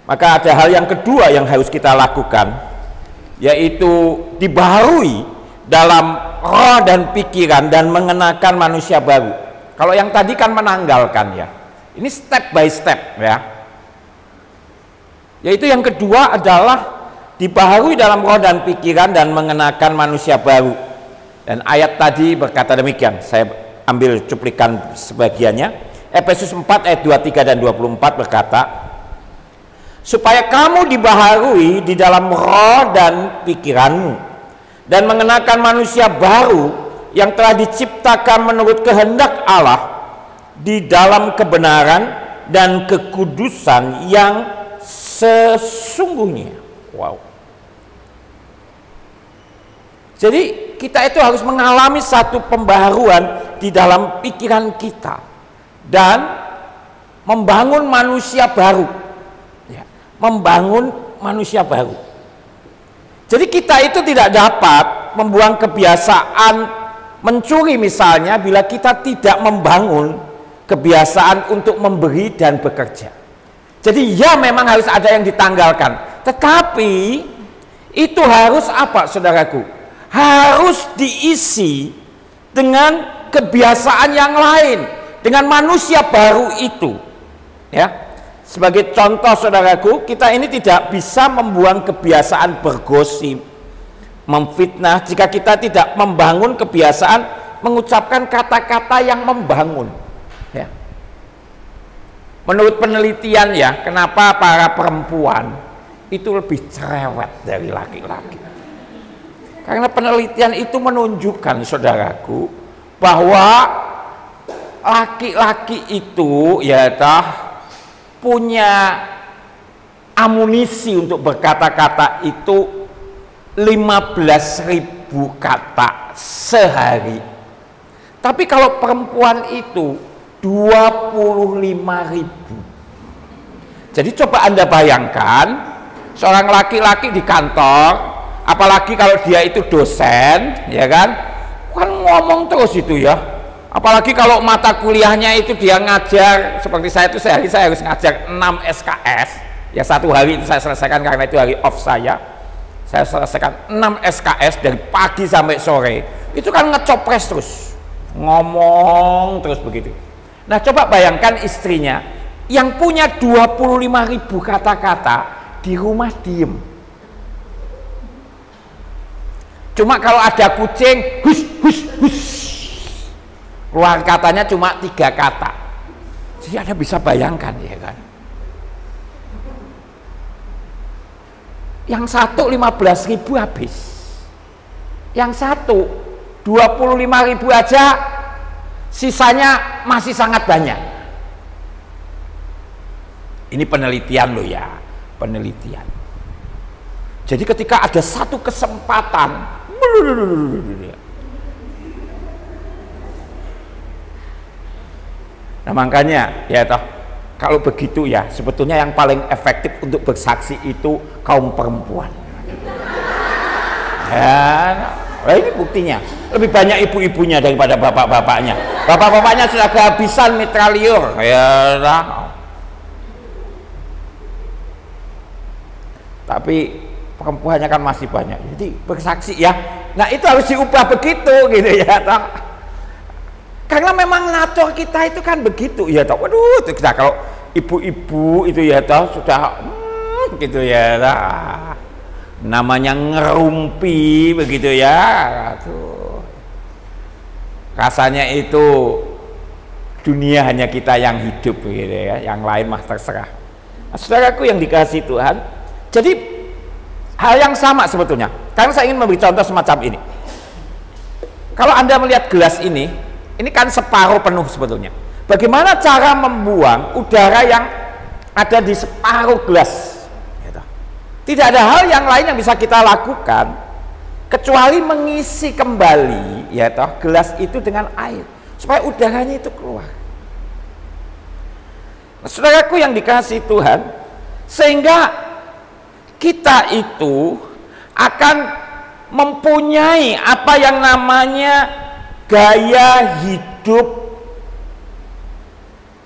Maka ada hal yang kedua yang harus kita lakukan, yaitu dibaharui dalam roh dan pikiran dan mengenakan manusia baru. Kalau yang tadi kan menanggalkan ya, ini step by step ya. Yaitu yang kedua adalah dibaharui dalam roh dan pikiran dan mengenakan manusia baru. Dan ayat tadi berkata demikian, saya ambil cuplikan sebagiannya. Efesus 4 ayat 23 dan 24 berkata, supaya kamu dibaharui di dalam roh dan pikiranmu dan mengenakan manusia baru yang telah diciptakan menurut kehendak Allah di dalam kebenaran dan kekudusan yang sesungguhnya. Wow. Jadi kita itu harus mengalami satu pembaharuan di dalam pikiran kita dan membangun manusia baru. Membangun manusia baru. Jadi kita itu tidak dapat membuang kebiasaan mencuri misalnya bila kita tidak membangun kebiasaan untuk memberi dan bekerja. Jadi ya memang harus ada yang ditanggalkan, tetapi itu harus apa saudaraku? Harus diisi dengan kebiasaan yang lain, dengan manusia baru itu ya. Sebagai contoh saudaraku, kita ini tidak bisa membuang kebiasaan bergosip, memfitnah jika kita tidak membangun kebiasaan mengucapkan kata-kata yang membangun ya. Menurut penelitian ya, kenapa para perempuan itu lebih cerewet dari laki-laki? Karena penelitian itu menunjukkan saudaraku bahwa laki-laki itu ya punya amunisi untuk berkata-kata itu 15.000 kata sehari. Tapi kalau perempuan itu 25.000. Jadi coba Anda bayangkan seorang laki-laki di kantor, apalagi kalau dia itu dosen, ya kan ngomong terus itu ya. Apalagi kalau mata kuliahnya itu dia ngajar, seperti saya itu sehari saya harus ngajar 6 SKS ya, satu hari itu saya selesaikan karena itu hari off saya selesaikan 6 SKS dari pagi sampai sore. Itu kan ngecopres terus, ngomong terus begitu. Nah coba bayangkan istrinya yang punya 25.000 kata-kata di rumah diem. Cuma kalau ada kucing hus hus hus, keluar katanya cuma 3 kata. Jadi Anda bisa bayangkan ya kan. Yang satu 15.000 habis. Yang satu 25.000 aja, sisanya masih sangat banyak. Ini penelitian loh ya, penelitian. Jadi ketika ada satu kesempatan, nah makanya ya toh kalau begitu ya sebetulnya yang paling efektif untuk bersaksi itu kaum perempuan ya. Nah ini buktinya lebih banyak ibu-ibunya daripada bapak-bapaknya. Bapak-bapaknya sudah kehabisan mitra liur ya toh. Tapi perempuannya kan masih banyak, jadi bersaksi ya. Nah itu harus diubah begitu gitu ya toh. Karena memang natur kita itu kan begitu ya toh. Waduh, kita kalau ibu-ibu itu ya toh sudah gitu ya toh. Namanya ngerumpi begitu ya. Tuh. Rasanya itu dunia hanya kita yang hidup gitu ya, yang lain mah terserah. Nah, saudaraku yang dikasihi Tuhan, jadi hal yang sama sebetulnya. Karena saya ingin memberi contoh semacam ini. Kalau Anda melihat gelas ini kan separuh penuh sebetulnya. Bagaimana cara membuang udara yang ada di separuh gelas? Tidak ada hal yang lain yang bisa kita lakukan kecuali mengisi kembali ya toh gelas itu dengan air supaya udaranya itu keluar. Nah, saudaraku yang dikasihi Tuhan, sehingga kita itu akan mempunyai apa yang namanya gaya hidup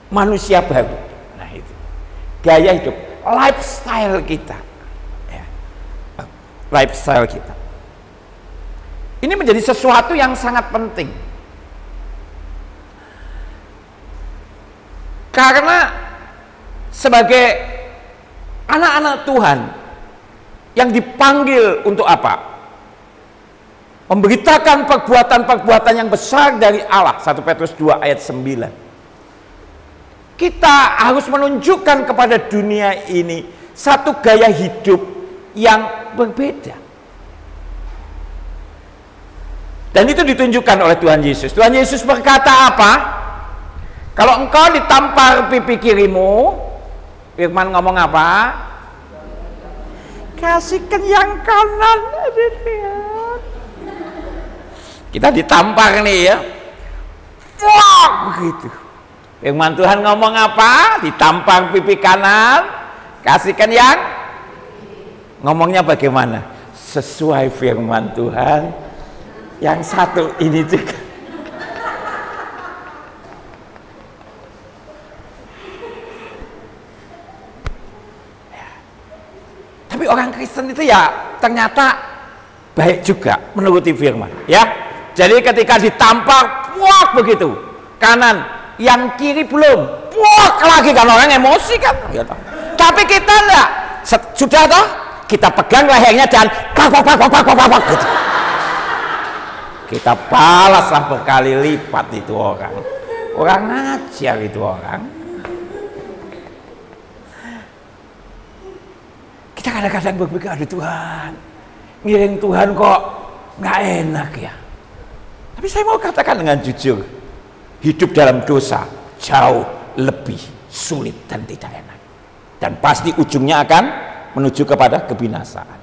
manusia baru. Nah itu gaya hidup. lifestyle kita. Ya. Lifestyle kita. Ini menjadi sesuatu yang sangat penting. Karena sebagai anak-anak Tuhan yang dipanggil untuk apa? Memberitakan perbuatan-perbuatan yang besar dari Allah. 1 Petrus 2 ayat 9. Kita harus menunjukkan kepada dunia ini satu gaya hidup yang berbeda. Dan itu ditunjukkan oleh Tuhan Yesus. Tuhan Yesus berkata apa? Kalau engkau ditampar pipi kirimu, firman ngomong apa? Kasihkan yang kanan. Kita ditampar nih ya. Wah, begitu. Firman Tuhan ngomong apa? Ditampar pipi kanan, kasihkan yang. Ngomongnya bagaimana? Sesuai firman Tuhan. Yang satu ini juga. Tapi orang Kristen itu ya ternyata baik juga menuruti firman, ya. Jadi ketika ditampar, wah begitu, kanan, yang kiri belum, wah lagi kan orang emosi kan. Ya, tapi kita enggak, sudah toh, kita pegang lehernya dan gitu. Kita balaslah berkali lipat itu orang. Orang ajar itu orang. Kita kadang-kadang berpikir, aduh Tuhan, ngiring Tuhan kok nggak enak ya. Tapi saya mau katakan dengan jujur, hidup dalam dosa jauh lebih sulit dan tidak enak. Dan pasti ujungnya akan menuju kepada kebinasaan.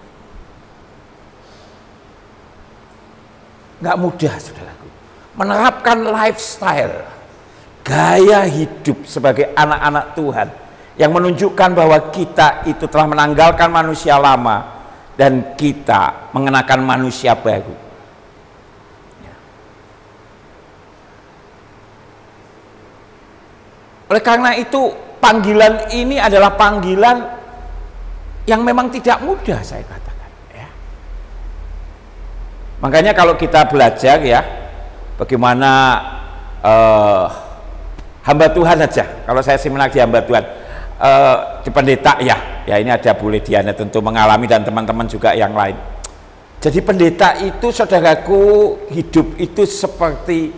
Nggak mudah, saudaraku, menerapkan lifestyle, gaya hidup sebagai anak-anak Tuhan yang menunjukkan bahwa kita itu telah menanggalkan manusia lama dan kita mengenakan manusia baru. Oleh karena itu, panggilan ini adalah panggilan yang memang tidak mudah, saya katakan. Makanya kalau kita belajar ya, bagaimana hamba Tuhan saja, kalau saya seminar di hamba Tuhan, di pendeta ya ini ada Bu Lidiana tentu mengalami dan teman-teman juga yang lain. Jadi pendeta itu, saudaraku, hidup itu seperti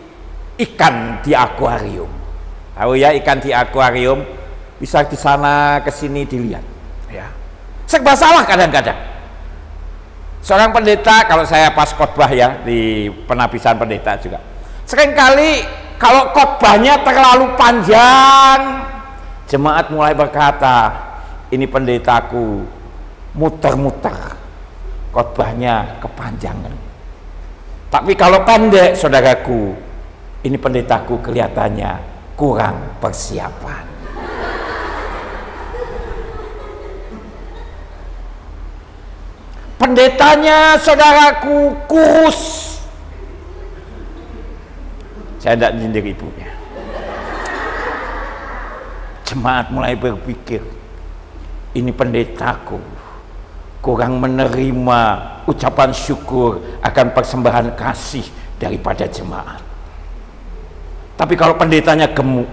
ikan di akuarium. Tahu ya, ikan di akuarium bisa di sana ke sini dilihat. Ya, serba salah kadang-kadang. Seorang pendeta, kalau saya pas khotbah ya di penabisan pendeta juga, seringkali kalau khotbahnya terlalu panjang, jemaat mulai berkata, ini pendetaku muter-muter, khotbahnya kepanjangan. Tapi kalau pendek, saudaraku, ini pendetaku kelihatannya kurang persiapan. Pendetanya, saudaraku, kurus. Saya tidak nyindir ibunya. Jemaat mulai berpikir, ini pendetaku kurang menerima ucapan syukur akan persembahan kasih daripada jemaat. Tapi kalau pendetanya gemuk,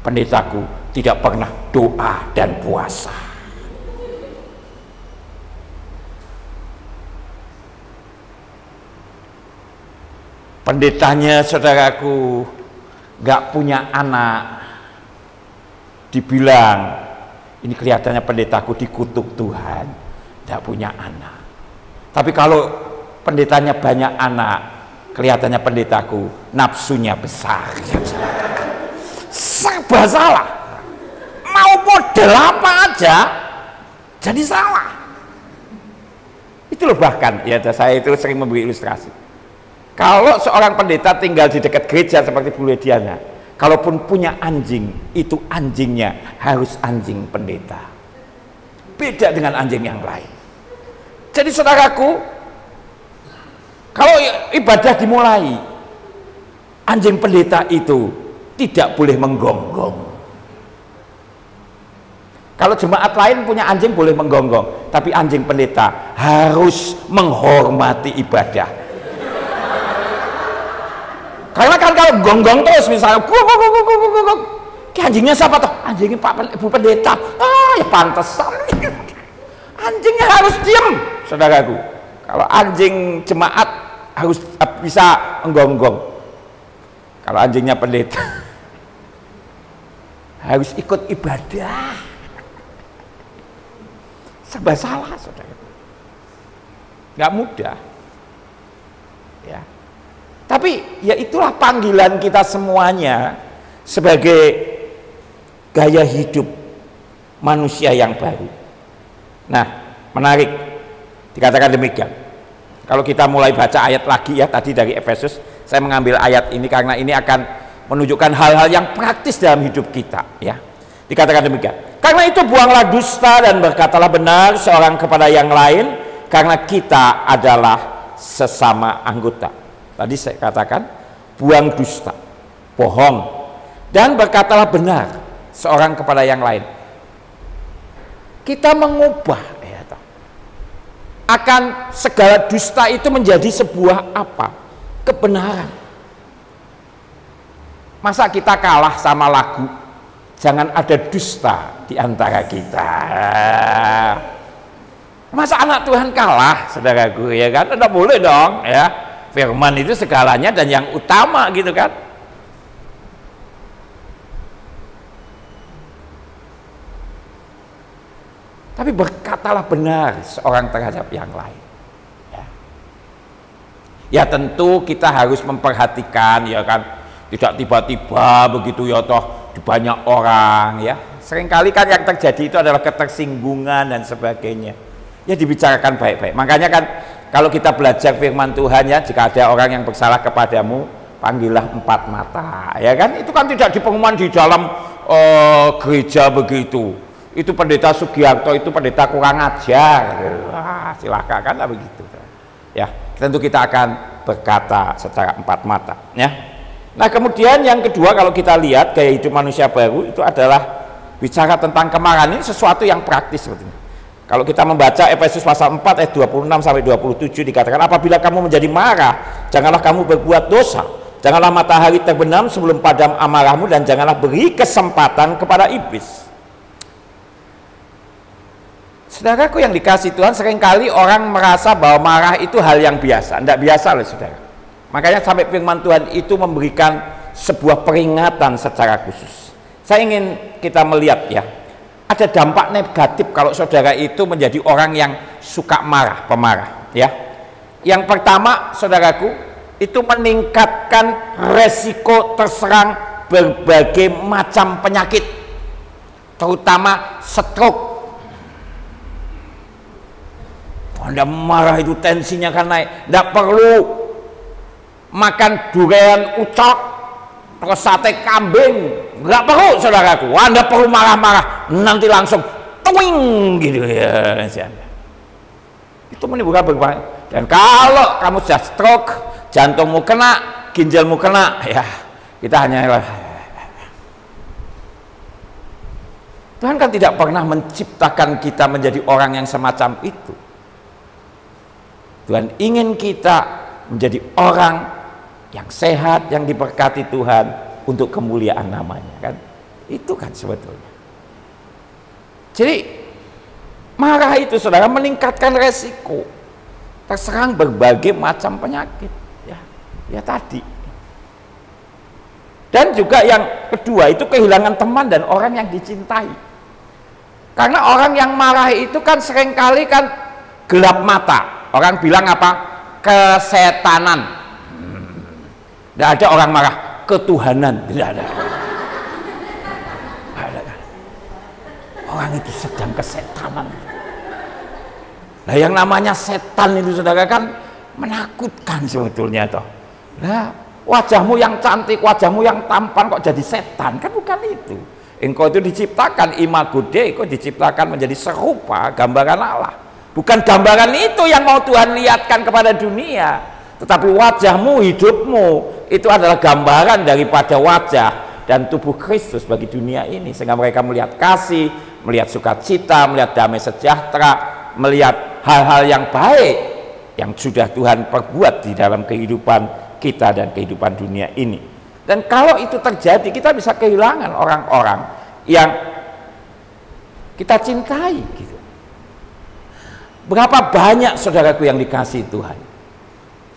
pendetaku tidak pernah doa dan puasa. Pendetanya, saudaraku, gak punya anak, dibilang ini kelihatannya pendetaku dikutuk Tuhan, gak punya anak. Tapi kalau pendetanya banyak anak, kelihatannya pendetaku nafsunya besar. Serba salah, mau model apa aja jadi salah. Itu loh, bahkan ya saya itu sering memberi ilustrasi. Kalau seorang pendeta tinggal di dekat gereja seperti Bu Lidiana, kalaupun punya anjing, itu anjingnya harus anjing pendeta. Beda dengan anjing yang lain. Jadi saudaraku, kalau ibadah dimulai, anjing pendeta itu tidak boleh menggonggong. Kalau jemaat lain punya anjing boleh menggonggong, tapi anjing pendeta harus menghormati ibadah. Karena kan kalau gonggong terus misalnya, anjingnya siapa toh? Anjingnya Pak Ibu Pendeta. Ya pantesan. Anjingnya harus diam, saudaraku. Kalau anjing jemaat harus bisa menggonggong. Kalau anjingnya pendeta harus ikut ibadah. Serba salah, saudara. Nggak mudah. Ya. Tapi ya itulah panggilan kita semuanya sebagai gaya hidup manusia yang baru. Nah, menarik dikatakan demikian. Kalau kita mulai baca ayat lagi ya, tadi dari Efesus, saya mengambil ayat ini karena ini akan menunjukkan hal-hal yang praktis dalam hidup kita ya. Dikatakan demikian. Karena itu buanglah dusta dan berkatalah benar seorang kepada yang lain, karena kita adalah sesama anggota. Tadi saya katakan buang dusta, bohong, dan berkatalah benar seorang kepada yang lain. Kita mengubah ya, akan segala dusta itu menjadi sebuah apa? Kebenaran. Masa kita kalah sama lagu? Jangan ada dusta di antara kita. Masa anak Tuhan kalah, saudaraku, ya kan? Tidak boleh dong, ya. Firman itu segalanya dan yang utama, gitu kan? Tapi berkatalah benar seorang terhadap yang lain. Ya tentu kita harus memperhatikan, ya kan? Tidak tiba-tiba begitu ya toh di banyak orang ya. Seringkali kan yang terjadi itu adalah ketersinggungan dan sebagainya. Ya dibicarakan baik-baik. Makanya kan kalau kita belajar firman Tuhan ya, jika ada orang yang bersalah kepadamu, panggillah 4 mata. Ya kan? Itu kan tidak di pengumuman di dalam gereja begitu. Itu pendeta Sugiarto itu pendeta kurang ajar. Wah, silakan kan begitu. Ya, tentu kita akan berkata secara 4 mata ya. Nah kemudian yang kedua, kalau kita lihat gaya hidup manusia baru itu adalah bicara tentang kemarahan. Ini sesuatu yang praktis sebetulnya. Kalau kita membaca Efesus pasal 4 ayat 26 sampai 27 dikatakan, apabila kamu menjadi marah, janganlah kamu berbuat dosa, janganlah matahari terbenam sebelum padam amarahmu, dan janganlah beri kesempatan kepada iblis. Saudaraku yang dikasih Tuhan, seringkali orang merasa bahwa marah itu hal yang biasa. Tidak biasa loh saudara. Makanya sampai firman Tuhan itu memberikan sebuah peringatan secara khusus. Saya ingin kita melihat ya, ada dampak negatif kalau saudara itu menjadi orang yang suka marah, pemarah ya. Yang pertama saudaraku, itu meningkatkan resiko terserang berbagai macam penyakit, terutama stroke. Anda marah itu tensinya kan naik. Tidak perlu makan durian ucok terus sate kambing, nggak perlu saudaraku. Anda perlu marah-marah, nanti langsung twing gitu ya. Itu menimbulkan berbagai. Dan kalau kamu sudah stroke, jantungmu kena, ginjalmu kena, ya kita hanya Tuhan kan tidak pernah menciptakan kita menjadi orang yang semacam itu. Tuhan ingin kita menjadi orang yang sehat, yang diberkati Tuhan untuk kemuliaan namanya kan. Itu kan sebetulnya. Jadi marah itu saudara meningkatkan resiko terserang berbagai macam penyakit ya. Ya tadi. Dan juga yang kedua itu kehilangan teman dan orang yang dicintai. Karena orang yang marah itu kan seringkali kan gelap mata. Orang bilang apa? Kesetanan. Tidak ada orang marah ketuhanan, tidak ada. Orang itu sedang kesetanan. Nah yang namanya setan itu saudara kan menakutkan sebetulnya toh. Nah wajahmu yang cantik, wajahmu yang tampan kok jadi setan, kan bukan itu. Engkau itu diciptakan imago Dei, kau diciptakan menjadi serupa gambaran Allah. Bukan gambaran itu yang mau Tuhan lihatkan kepada dunia. Tetapi wajahmu, hidupmu itu adalah gambaran daripada wajah dan tubuh Kristus bagi dunia ini, sehingga mereka melihat kasih, melihat sukacita, melihat damai sejahtera, melihat hal-hal yang baik yang sudah Tuhan perbuat di dalam kehidupan kita dan kehidupan dunia ini. Dan kalau itu terjadi, kita bisa kehilangan orang-orang yang kita cintai gitu. Berapa banyak saudaraku yang dikasihi Tuhan,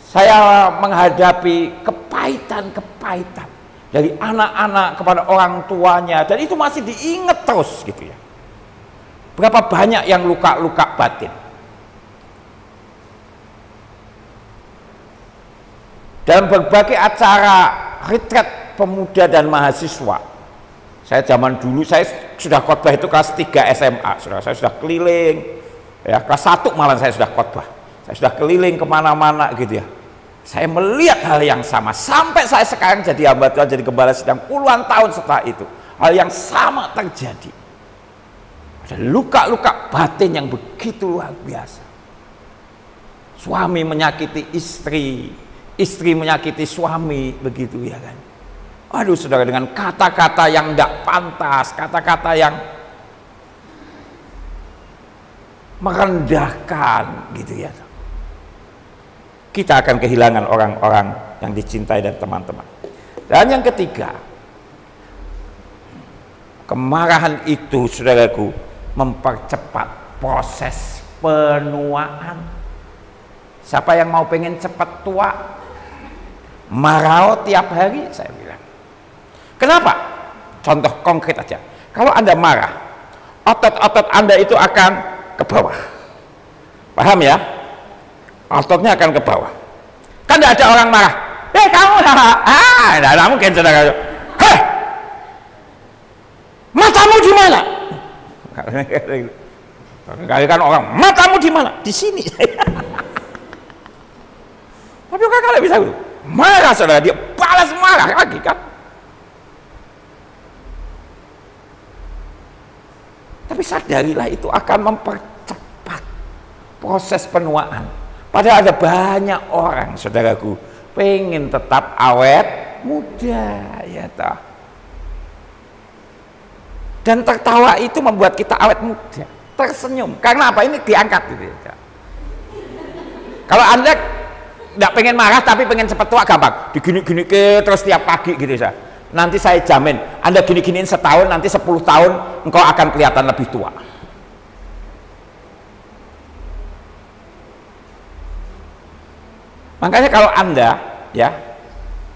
saya menghadapi kepahitan dari anak-anak kepada orang tuanya, dan itu masih diingat terus gitu ya. Berapa banyak yang luka-luka batin. Dalam berbagai acara retret pemuda dan mahasiswa, saya zaman dulu, saya sudah khotbah itu kelas 3 SMA, saya sudah keliling ya, kelas 1 malah saya sudah khotbah, saya sudah keliling kemana-mana gitu ya. Saya melihat hal yang sama sampai saya sekarang jadi hamba Tuhan, jadi gembala sidang puluhan tahun setelah itu, hal yang sama terjadi. Ada luka-luka batin yang begitu luar biasa. Suami menyakiti istri, istri menyakiti suami, begitu ya kan. Aduh saudara, dengan kata-kata yang tidak pantas, kata-kata yang merendahkan gitu ya. Kita akan kehilangan orang-orang yang dicintai dan teman-teman. Dan yang ketiga, kemarahan itu saudaraku mempercepat proses penuaan. Siapa yang mau pengen cepat tua? Marah tiap hari, saya bilang. Kenapa? Contoh konkret aja. Kalau Anda marah, otot-otot Anda itu akan ke bawah. Paham ya? Ototnya akan ke bawah. Kan tidak ada orang marah, kamu tidak mungkin saudara. Hei, matamu di mana? Kali kan orang, matamu di mana? Di sini. Tapi kalau bisa marah saudara, dia balas marah lagi kan. Tapi sadarilah itu akan mempercepat proses penuaan. Padahal ada banyak orang saudaraku pengen tetap awet muda ya toh. Dan tertawa itu membuat kita awet muda, tersenyum. Karena apa? Ini diangkat gitu ya. Kalau Anda tidak pengen marah tapi pengen cepat tua, gampang. Digini-gini terus tiap pagi gitu ya. Nanti saya jamin Anda gini-giniin setahun, nanti 10 tahun engkau akan kelihatan lebih tua. Makanya kalau Anda ya,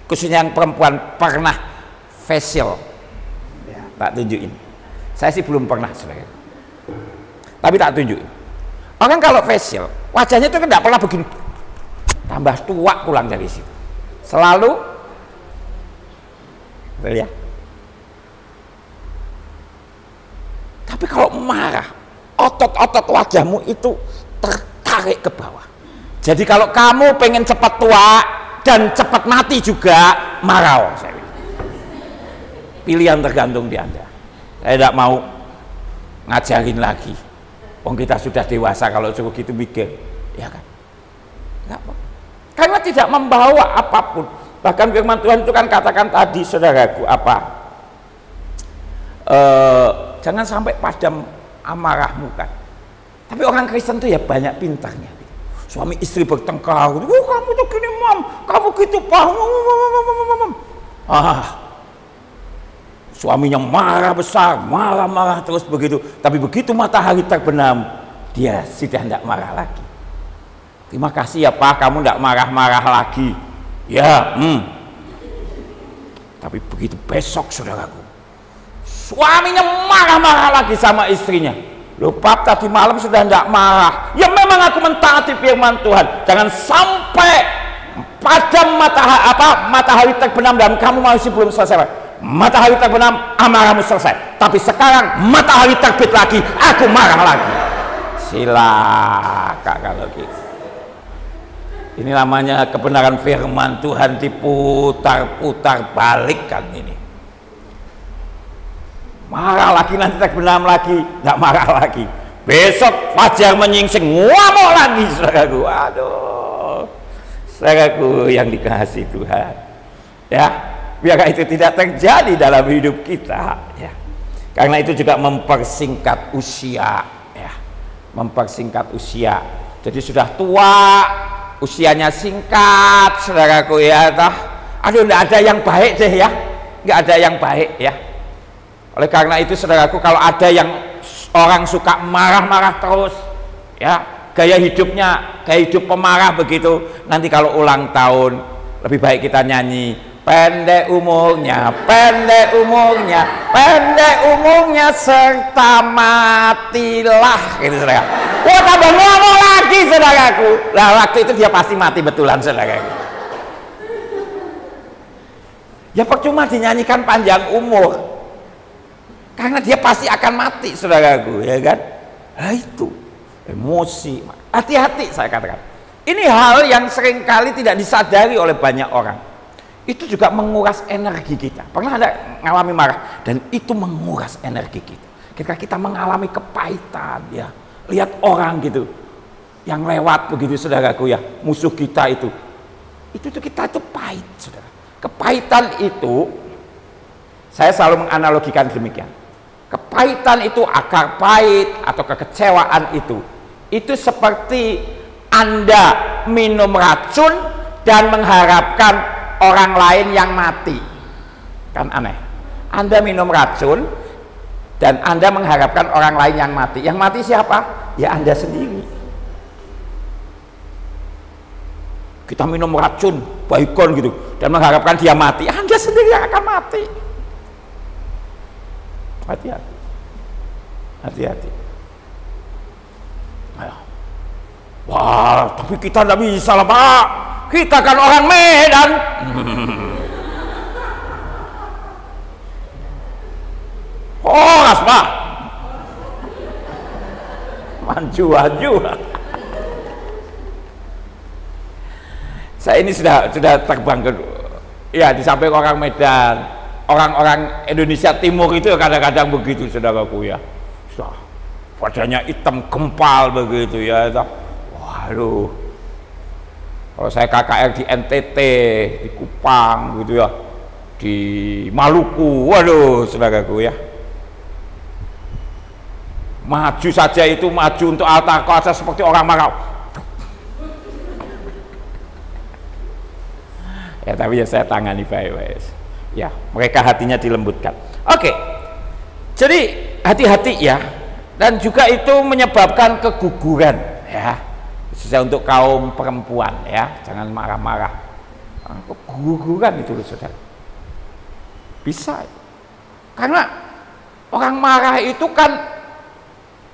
khususnya yang perempuan pernah facial ya, tak tunjukin. Saya sih belum pernah saudara, tapi tak tunjukin. Orang kalau facial wajahnya itu kan tidak pernah begini, tambah tua pulang dari situ, selalu ya. Tapi kalau marah, otot-otot wajahmu itu tertarik ke bawah. Jadi kalau kamu pengen cepat tua dan cepat mati juga, marah. Pilihan tergantung di Anda. Saya tidak mau ngajarin lagi. Kita sudah dewasa kalau suruh gitu mikir, ya kan? Karena tidak membawa apapun. Bahkan firman Tuhan itu kan katakan tadi saudaraku apa? Jangan sampai padam amarahmu kan. Tapi orang Kristen tuh ya banyak pintarnya. Suami istri bertengkar, kamu tuh gini mam, kamu gitu paham, suaminya marah besar, marah-marah terus begitu. Tapi begitu matahari terbenam, dia sudah tidak marah lagi. Terima kasih ya Pak, kamu tidak marah-marah lagi. Ya, Tapi begitu besok saudaraku, suaminya marah-marah lagi sama istrinya. Loh Pak, tadi malam sudah tidak marah. Ya memang aku mentaati firman Tuhan. Jangan sampai padam matahari terbenam dan kamu masih belum selesai. Matahari terbenam, amarahmu selesai. Tapi sekarang matahari terbit lagi, aku marah lagi. Silakan kalau gitu. Ini namanya kebenaran firman Tuhan diputar-putar balikkan ini. Marah lagi, nanti terbenam lagi, tidak marah lagi. Besok fajar menyingsing, ngamuk lagi saudaraku. Aduh, saudaraku yang dikasihi Tuhan. Ya, biar itu tidak terjadi dalam hidup kita. Ya, Karena itu juga mempersingkat usia, ya, mempersingkat usia. Jadi sudah tua, usianya singkat, saudaraku ya, aduh, nggak ada yang baik deh ya, nggak ada yang baik ya. Oleh karena itu saudaraku, kalau ada yang orang suka marah-marah terus, ya, gaya hidupnya gaya hidup pemarah begitu, nanti kalau ulang tahun lebih baik kita nyanyi pendek umurnya, pendek umurnya, pendek umurnya serta matilah, gitu saudara. Wah, tambah ngomong lagi saudaraku. Lah waktu itu dia pasti mati betulan saudaraku. Ya percuma dinyanyikan panjang umur, karena dia pasti akan mati saudaraku, ya kan? Nah itu emosi, hati-hati saya katakan. Ini hal yang seringkali tidak disadari oleh banyak orang. Itu juga menguras energi kita. Pernah ada mengalami marah, dan itu menguras energi kita. Ketika kita mengalami kepahitan, ya, lihat orang gitu yang lewat begitu saudaraku ya, musuh kita itu kita itu pahit saudara. Kepahitan itu saya selalu menganalogikan demikian. Kepahitan itu, akar pahit atau kekecewaan itu seperti Anda minum racun dan mengharapkan orang lain yang mati. Kan aneh. Anda minum racun dan Anda mengharapkan orang lain yang mati. Yang mati siapa? Ya Anda sendiri. Kita minum racun, baikon gitu, dan mengharapkan dia mati. Anda sendiri yang akan mati. Hati-hati. Hati-hati. Wah, tapi kita tidak bisa lah Pak. Kita kan orang Medan. Horas Pak. Maju. Saya ini sudah terbang ke, ya, di samping orang Medan, orang-orang Indonesia Timur itu kadang-kadang begitu saudaraku ya. Wajahnya hitam gempal begitu ya. Waduh. Kalau saya KKR di NTT, di Kupang gitu ya, di Maluku, waduh saudaraku ya, maju saja itu, maju untuk altar kuasa seperti orang marah. Ya tapi ya saya tangani baik-baik. Ya, mereka hatinya dilembutkan. Oke, jadi hati-hati ya, dan juga itu menyebabkan keguguran ya. Khususnya untuk kaum perempuan ya, jangan marah-marah. Keguguran itu loh saudara. Bisa. Karena orang marah itu kan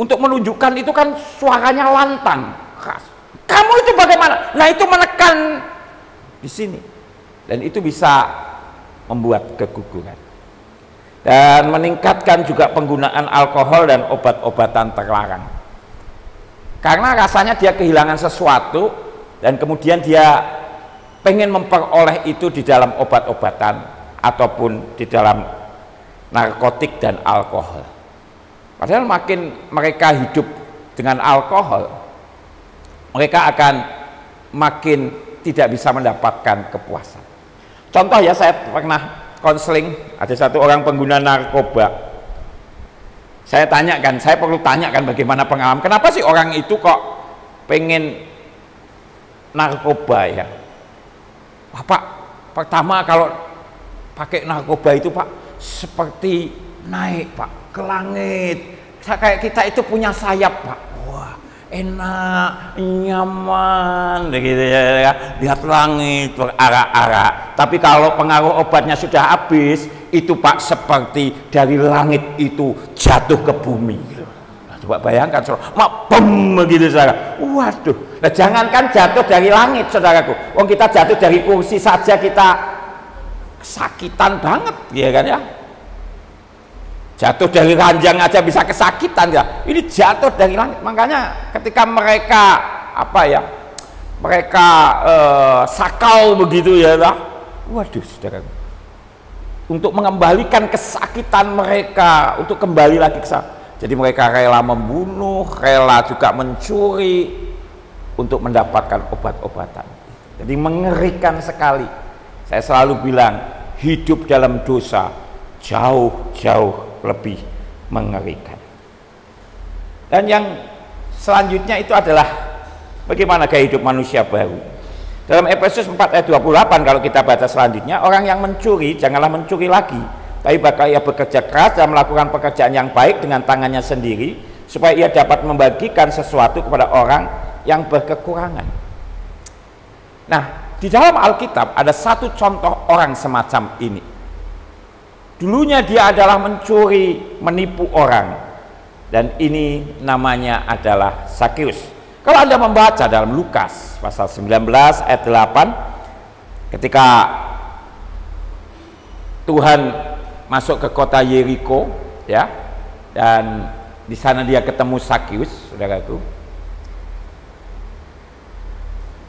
untuk menunjukkan itu kan suaranya lantang, keras. Kamu itu bagaimana? Nah itu menekan di sini. Dan itu bisa membuat keguguran. Dan meningkatkan juga penggunaan alkohol dan obat-obatan terlarang. Karena rasanya dia kehilangan sesuatu dan kemudian dia pengen memperoleh itu di dalam obat-obatan ataupun di dalam narkotik dan alkohol. Padahal makin mereka hidup dengan alkohol, mereka akan makin tidak bisa mendapatkan kepuasan. Contoh ya, saya pernah konseling, ada satu orang pengguna narkoba. Saya tanyakan, saya perlu tanyakan bagaimana pengalaman, kenapa sih orang itu kok pengen narkoba ya? Wah Pak, pertama kalau pakai narkoba itu Pak, seperti naik Pak ke langit, kayak kita itu punya sayap Pak. Wah enak, nyaman begitu ya, lihat langit berarak-arak. Tapi kalau pengaruh obatnya sudah habis, itu Pak seperti dari langit itu jatuh ke bumi. Nah, coba bayangkan mak bem begitu saudara. Waduh, nah, jangankan jatuh dari langit saudaraku, wong kita jatuh dari kursi saja kita kesakitan banget ya kan ya. Jatuh dari ranjang aja bisa kesakitan ya. Ini jatuh dari langit. Makanya ketika mereka mereka sakau begitu ya, waduh saudara, untuk mengembalikan kesakitan mereka, untuk kembali lagi ke sana. Jadi mereka rela membunuh, rela juga mencuri untuk mendapatkan obat-obatan. Jadi mengerikan sekali. Saya selalu bilang, hidup dalam dosa jauh-jauh lebih mengerikan. Dan yang selanjutnya itu adalah bagaimana gaya hidup manusia baru. Dalam Efesus 4 ayat 28 kalau kita baca selanjutnya, orang yang mencuri janganlah mencuri lagi, tapi bakal ia bekerja keras dan melakukan pekerjaan yang baik dengan tangannya sendiri, supaya ia dapat membagikan sesuatu kepada orang yang berkekurangan. Nah, di dalam Alkitab ada satu contoh orang semacam ini. Dulunya dia adalah mencuri, menipu orang, dan ini namanya adalah Sakeus. Kalau Anda membaca dalam Lukas pasal 19 ayat 8, ketika Tuhan masuk ke kota Yeriko, ya, dan di sana dia ketemu Sakeus, saudaraku.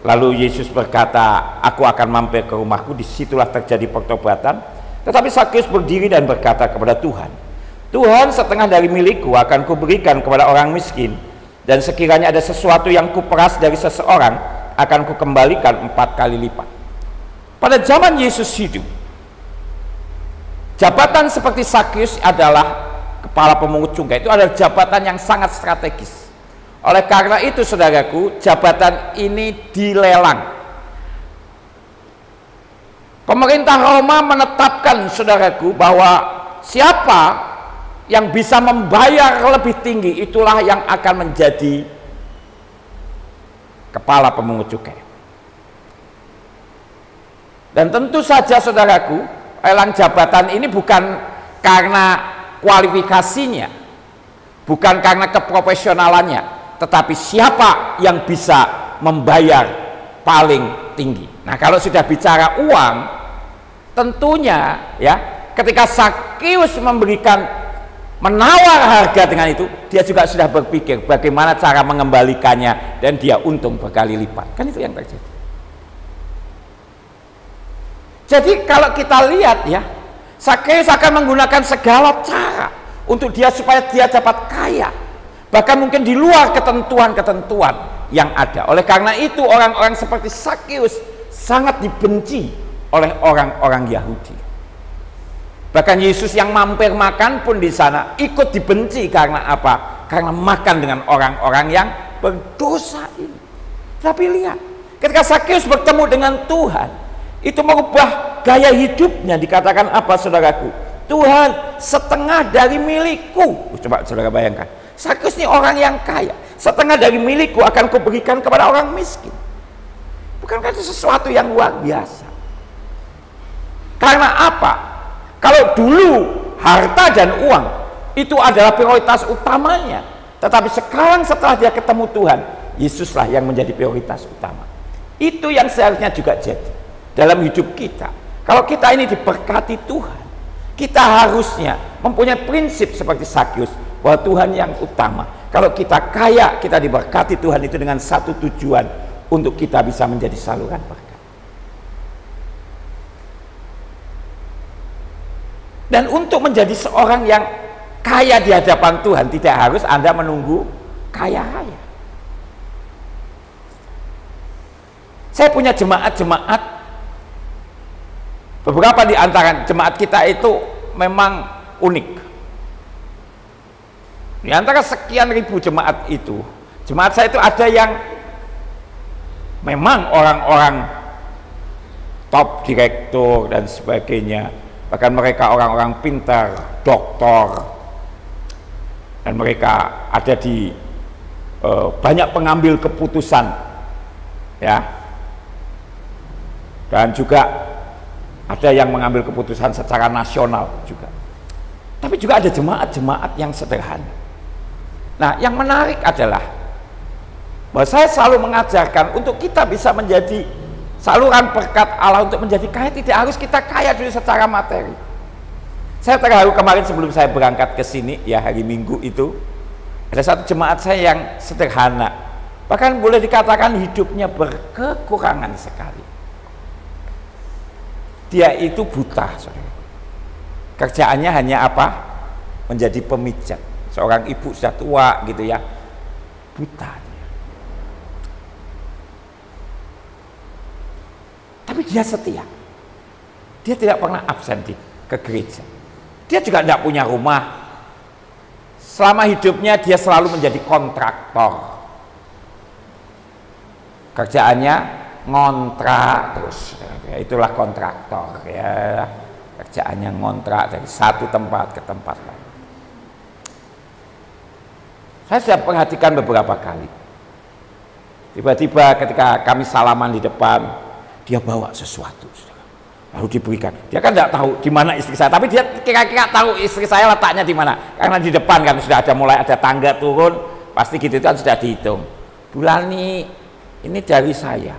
Lalu Yesus berkata, aku akan mampir ke rumahku, disitulah terjadi pertobatan. Tetapi Sakeus berdiri dan berkata kepada Tuhan, Tuhan, setengah dari milikku akan kuberikan kepada orang miskin, dan sekiranya ada sesuatu yang kuperas dari seseorang, akan kukembalikan 4 kali lipat. Pada zaman Yesus hidup, jabatan seperti Sakeus adalah kepala pemungut cukai. Itu adalah jabatan yang sangat strategis. Oleh karena itu, saudaraku, jabatan ini dilelang. Pemerintah Roma menetapkan, saudaraku, bahwa siapa yang bisa membayar lebih tinggi, itulah yang akan menjadi kepala pemungut cukai. Dan tentu saja, saudaraku, lelang jabatan ini bukan karena kualifikasinya, bukan karena keprofesionalannya, tetapi siapa yang bisa membayar paling tinggi. Nah, kalau sudah bicara uang, tentunya ya, ketika Sakeus menawar harga dengan itu, dia juga sudah berpikir bagaimana cara mengembalikannya, dan dia untung berkali lipat. Kan itu yang terjadi. Jadi kalau kita lihat ya, Sakeus akan menggunakan segala cara untuk dia supaya dia dapat kaya, bahkan mungkin di luar ketentuan-ketentuan yang ada. Oleh karena itu, orang-orang seperti Sakeus sangat dibenci oleh orang-orang Yahudi. Bahkan Yesus yang mampir makan pun di sana ikut dibenci. Karena apa? Karena makan dengan orang-orang yang berdosa ini. Tapi lihat, ketika Sakeus bertemu dengan Tuhan, itu merubah gaya hidupnya. Dikatakan apa, saudaraku? Tuhan, setengah dari milikku. Coba saudara bayangkan, Sakeus ini orang yang kaya. Setengah dari milikku akan kuberikan kepada orang miskin. Bukankah itu sesuatu yang luar biasa? Karena apa? Kalau dulu harta dan uang itu adalah prioritas utamanya, tetapi sekarang setelah dia ketemu Tuhan, Yesuslah yang menjadi prioritas utama. Itu yang seharusnya juga jadi dalam hidup kita. Kalau kita ini diberkati Tuhan, kita harusnya mempunyai prinsip seperti Sakeus, bahwa Tuhan yang utama. Kalau kita kaya, kita diberkati Tuhan itu dengan satu tujuan, untuk kita bisa menjadi saluran berkat. Dan untuk menjadi seorang yang kaya di hadapan Tuhan, tidak harus Anda menunggu kaya-kaya. Saya punya jemaat-jemaat, beberapa di antara jemaat kita itu memang unik. Di antara sekian ribu jemaat itu, jemaat saya itu ada yang memang orang-orang top direktur dan sebagainya. Bahkan mereka orang-orang pintar, doktor, dan mereka ada di banyak pengambil keputusan, ya. Dan juga ada yang mengambil keputusan secara nasional juga. Tapi juga ada jemaat-jemaat yang sederhana. Nah, yang menarik adalah bahwa saya selalu mengajarkan untuk kita bisa menjadi saluran berkat Allah, untuk menjadi kaya, tidak harus kita kaya dulu secara materi. Saya terharu kemarin sebelum saya berangkat ke sini, ya hari Minggu itu, ada satu jemaat saya yang sederhana, bahkan boleh dikatakan hidupnya berkekurangan sekali. Dia itu buta, saudara. Kerjaannya hanya apa? Menjadi pemijat. Seorang ibu sudah tua gitu ya, buta. Tapi dia setia. Dia tidak pernah absen ke gereja. Dia juga tidak punya rumah. selama hidupnya dia selalu menjadi kontraktor. Kerjaannya ngontrak terus, ya, itulah kontraktor ya. Kerjaannya ngontrak dari satu tempat ke tempat lain. Saya sudah perhatikan beberapa kali. Tiba-tiba ketika kami salaman di depan, dia bawa sesuatu, lalu diberikan. Dia kan tidak tahu di mana istri saya, tapi dia kira-kira tahu istri saya letaknya di mana. Karena di depan kan sudah ada mulai ada tangga turun, pasti gitu kan sudah dihitung. Bulani, ini dari saya.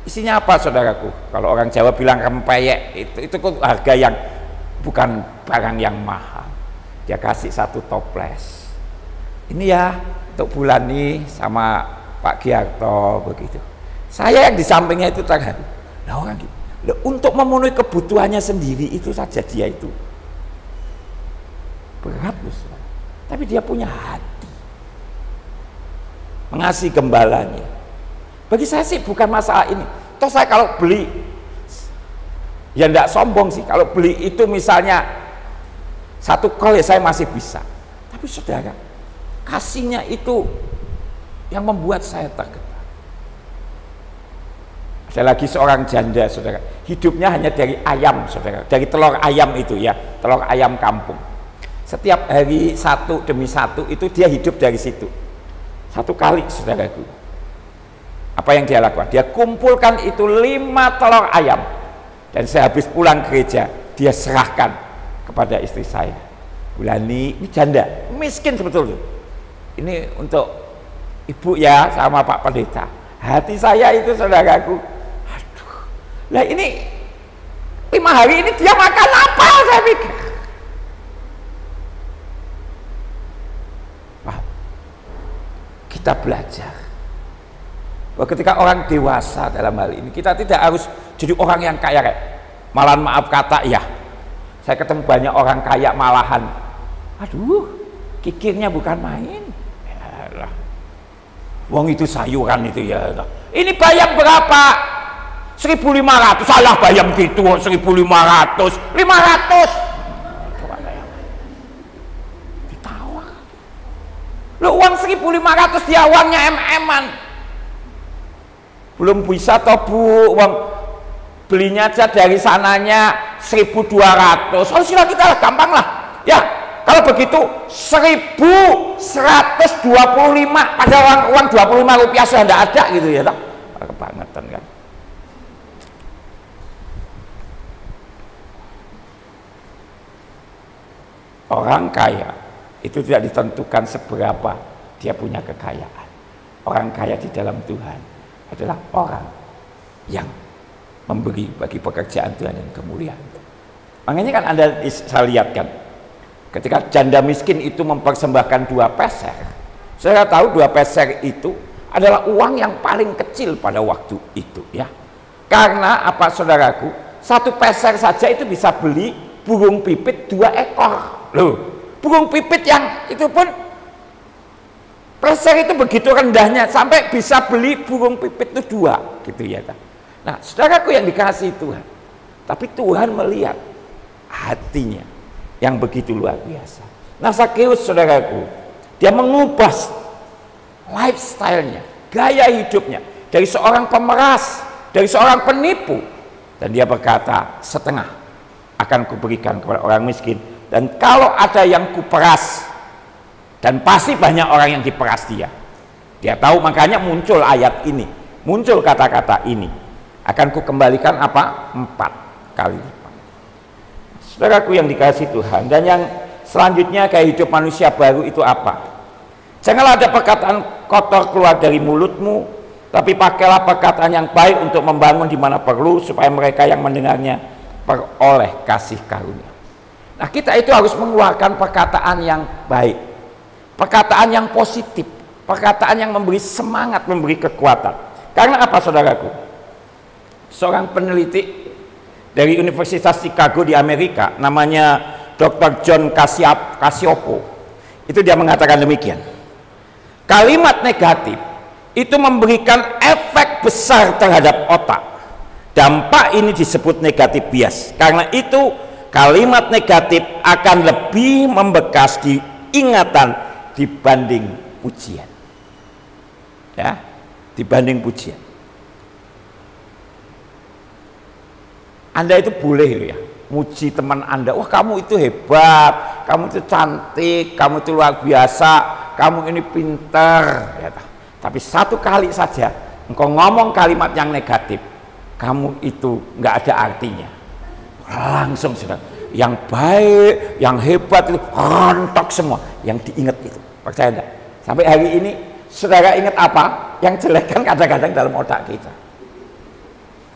Isinya apa saudaraku? Kalau orang Jawa bilang rempeyek, itu kok harga yang bukan barang yang mahal. Dia kasih satu toples. Ini ya untuk Bulani sama Pak Giarto begitu. Saya yang di sampingnya itu terharu. Nah orang gitu. Nah, untuk memenuhi kebutuhannya sendiri itu saja dia itu berat besar. Tapi dia punya hati mengasihi gembalanya. Bagi saya sih bukan masalah ini. Toh saya kalau beli, ya enggak sombong sih. Kalau beli itu misalnya satu kol ya saya masih bisa. Tapi saudara, kasihnya itu yang membuat saya tergetar. Ada lagi seorang janda saudara, hidupnya hanya dari ayam saudara, dari telur ayam itu ya, telur ayam kampung. Setiap hari satu demi satu itu dia hidup dari situ. Satu kali saudaraku, apa yang dia lakukan? Dia kumpulkan itu 5 telur ayam, dan sehabis pulang gereja dia serahkan kepada istri saya. Bulani, ini janda, miskin sebetulnya. Ini untuk ibu ya sama Pak Pendeta. Hati saya itu saudaraku, aduh, lah ini 5 hari ini dia makan apa saya pikir. Wah, kita belajar bahwa ketika orang dewasa dalam hal ini, kita tidak harus jadi orang yang kaya kayak, malahan maaf kata ya, saya ketemu banyak orang kaya malahan, aduh, kikirnya bukan main. Yalah, wong itu sayuran itu ya. Ini bayam berapa? 1.500. Salah bayam gitu, 1.500, 500. Ditawar. Lo uang 1.500 dia uangnya MM-an. Belum bisa toh Bu, uang belinya aja dari sananya 1.200. Oh sila kita lah, gampang lah ya. Kalau begitu 1.125, padahal uang 25 rupiah sudah tidak ada gitu ya toh. Kebangetan kan. Orang kaya itu tidak ditentukan seberapa dia punya kekayaan. Orang kaya di dalam Tuhan adalah orang yang memberi bagi pekerjaan Tuhan dan kemuliaan. Makanya kan Anda saya lihat kan, ketika janda miskin itu mempersembahkan 2 peser, saya tahu 2 peser itu adalah uang yang paling kecil pada waktu itu ya. Karena apa saudaraku, 1 peser saja itu bisa beli burung pipit 2 ekor loh. Burung pipit yang itu pun peser itu begitu rendahnya sampai bisa beli burung pipit itu 2 gitu ya. Nah saudaraku yang dikasihi Tuhan, tapi Tuhan melihat hatinya yang begitu luar biasa. Nah Zakeus saudaraku, dia mengubah lifestyle-nya, gaya hidupnya dari seorang pemeras, dari seorang penipu, dan dia berkata, setengah akan kuberikan kepada orang miskin, dan kalau ada yang kuperas, dan pasti banyak orang yang diperas dia tahu, makanya muncul ayat ini, muncul kata-kata ini, akan kukembalikan apa? 4 kali lipat. Saudaraku yang dikasihi Tuhan, dan yang selanjutnya gaya hidup manusia baru itu apa? Janganlah ada perkataan kotor keluar dari mulutmu, tapi pakailah perkataan yang baik untuk membangun di mana perlu, supaya mereka yang mendengarnya peroleh kasih karunia. Nah kita itu harus mengeluarkan perkataan yang baik, perkataan yang positif, perkataan yang memberi semangat, memberi kekuatan. Karena apa saudaraku? Seorang peneliti dari Universitas Chicago di Amerika, namanya Dr. John Cacioppo, itu dia mengatakan demikian, kalimat negatif itu memberikan efek besar terhadap otak. Dampak ini disebut negatif bias. Karena itu kalimat negatif akan lebih membekas di ingatan dibanding pujian. Ya, dibanding pujian. Anda itu boleh ya, muji teman Anda, wah kamu itu hebat, kamu itu cantik, kamu itu luar biasa, kamu ini pintar, ya. Tapi satu kali saja engkau ngomong kalimat yang negatif, kamu itu nggak ada artinya. Langsung sudah, yang baik, yang hebat itu rontok semua, yang diingat itu, percaya enggak? Sampai hari ini saudara ingat apa? Yang jelek kan kadang-kadang dalam otak kita.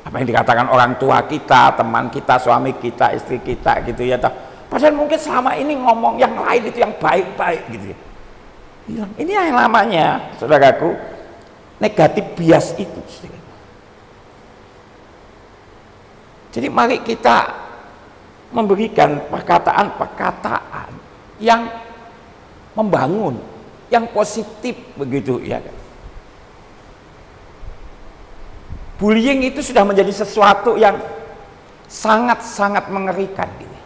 Apa yang dikatakan orang tua kita, teman kita, suami kita, istri kita gitu ya. Padahal mungkin selama ini ngomong yang lain itu yang baik-baik gitu ya. Hilang. Ini yang namanya, saudaraku, negatif bias itu. Jadi mari kita memberikan perkataan-perkataan yang membangun, yang positif begitu ya. Bullying itu sudah menjadi sesuatu yang sangat-sangat mengerikan gitu.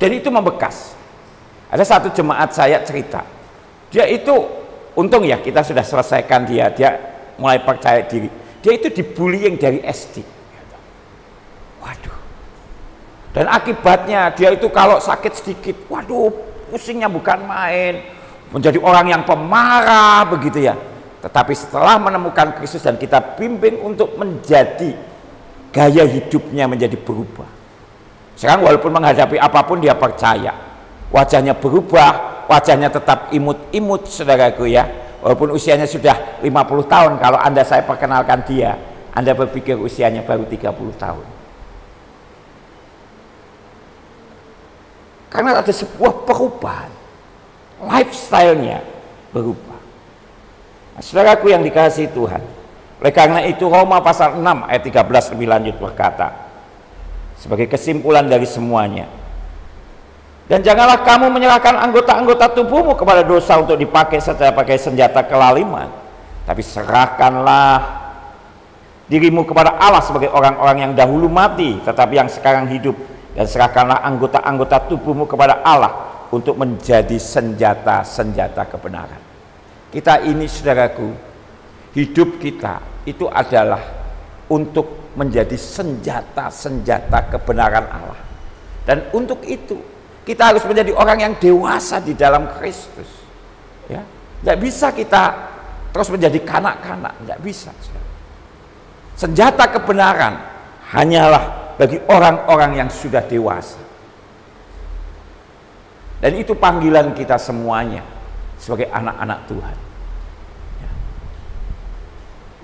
Dan itu membekas. Ada satu jemaat saya cerita, dia itu untung ya kita sudah selesaikan dia mulai percaya diri. Dia itu dibullying dari SD. Waduh. Dan akibatnya dia itu kalau sakit sedikit, waduh, pusingnya bukan main, menjadi orang yang pemarah begitu ya. Tetapi setelah menemukan Kristus dan kita bimbing untuk menjadi gaya hidupnya menjadi berubah. Sekarang walaupun menghadapi apapun dia percaya. Wajahnya berubah, wajahnya tetap imut-imut saudaraku ya. Walaupun usianya sudah 50 tahun, kalau Anda saya perkenalkan dia, Anda berpikir usianya baru 30 tahun. Karena ada sebuah perubahan. Lifestyle-nya berubah. Saudaraku yang dikasihi Tuhan, oleh karena itu Roma pasal 6 ayat 13 lebih lanjut berkata, sebagai kesimpulan dari semuanya, dan janganlah kamu menyerahkan anggota-anggota tubuhmu kepada dosa untuk dipakai sebagai senjata kelaliman, tapi serahkanlah dirimu kepada Allah sebagai orang-orang yang dahulu mati tetapi yang sekarang hidup, dan serahkanlah anggota-anggota tubuhmu kepada Allah untuk menjadi senjata-senjata kebenaran. Kita ini saudaraku, hidup kita itu adalah untuk menjadi senjata-senjata kebenaran Allah. Dan untuk itu kita harus menjadi orang yang dewasa di dalam Kristus. Ya, nggak bisa kita terus menjadi kanak-kanak, nggak bisa. Senjata kebenaran hanyalah bagi orang-orang yang sudah dewasa. Dan itu panggilan kita semuanya sebagai anak-anak Tuhan,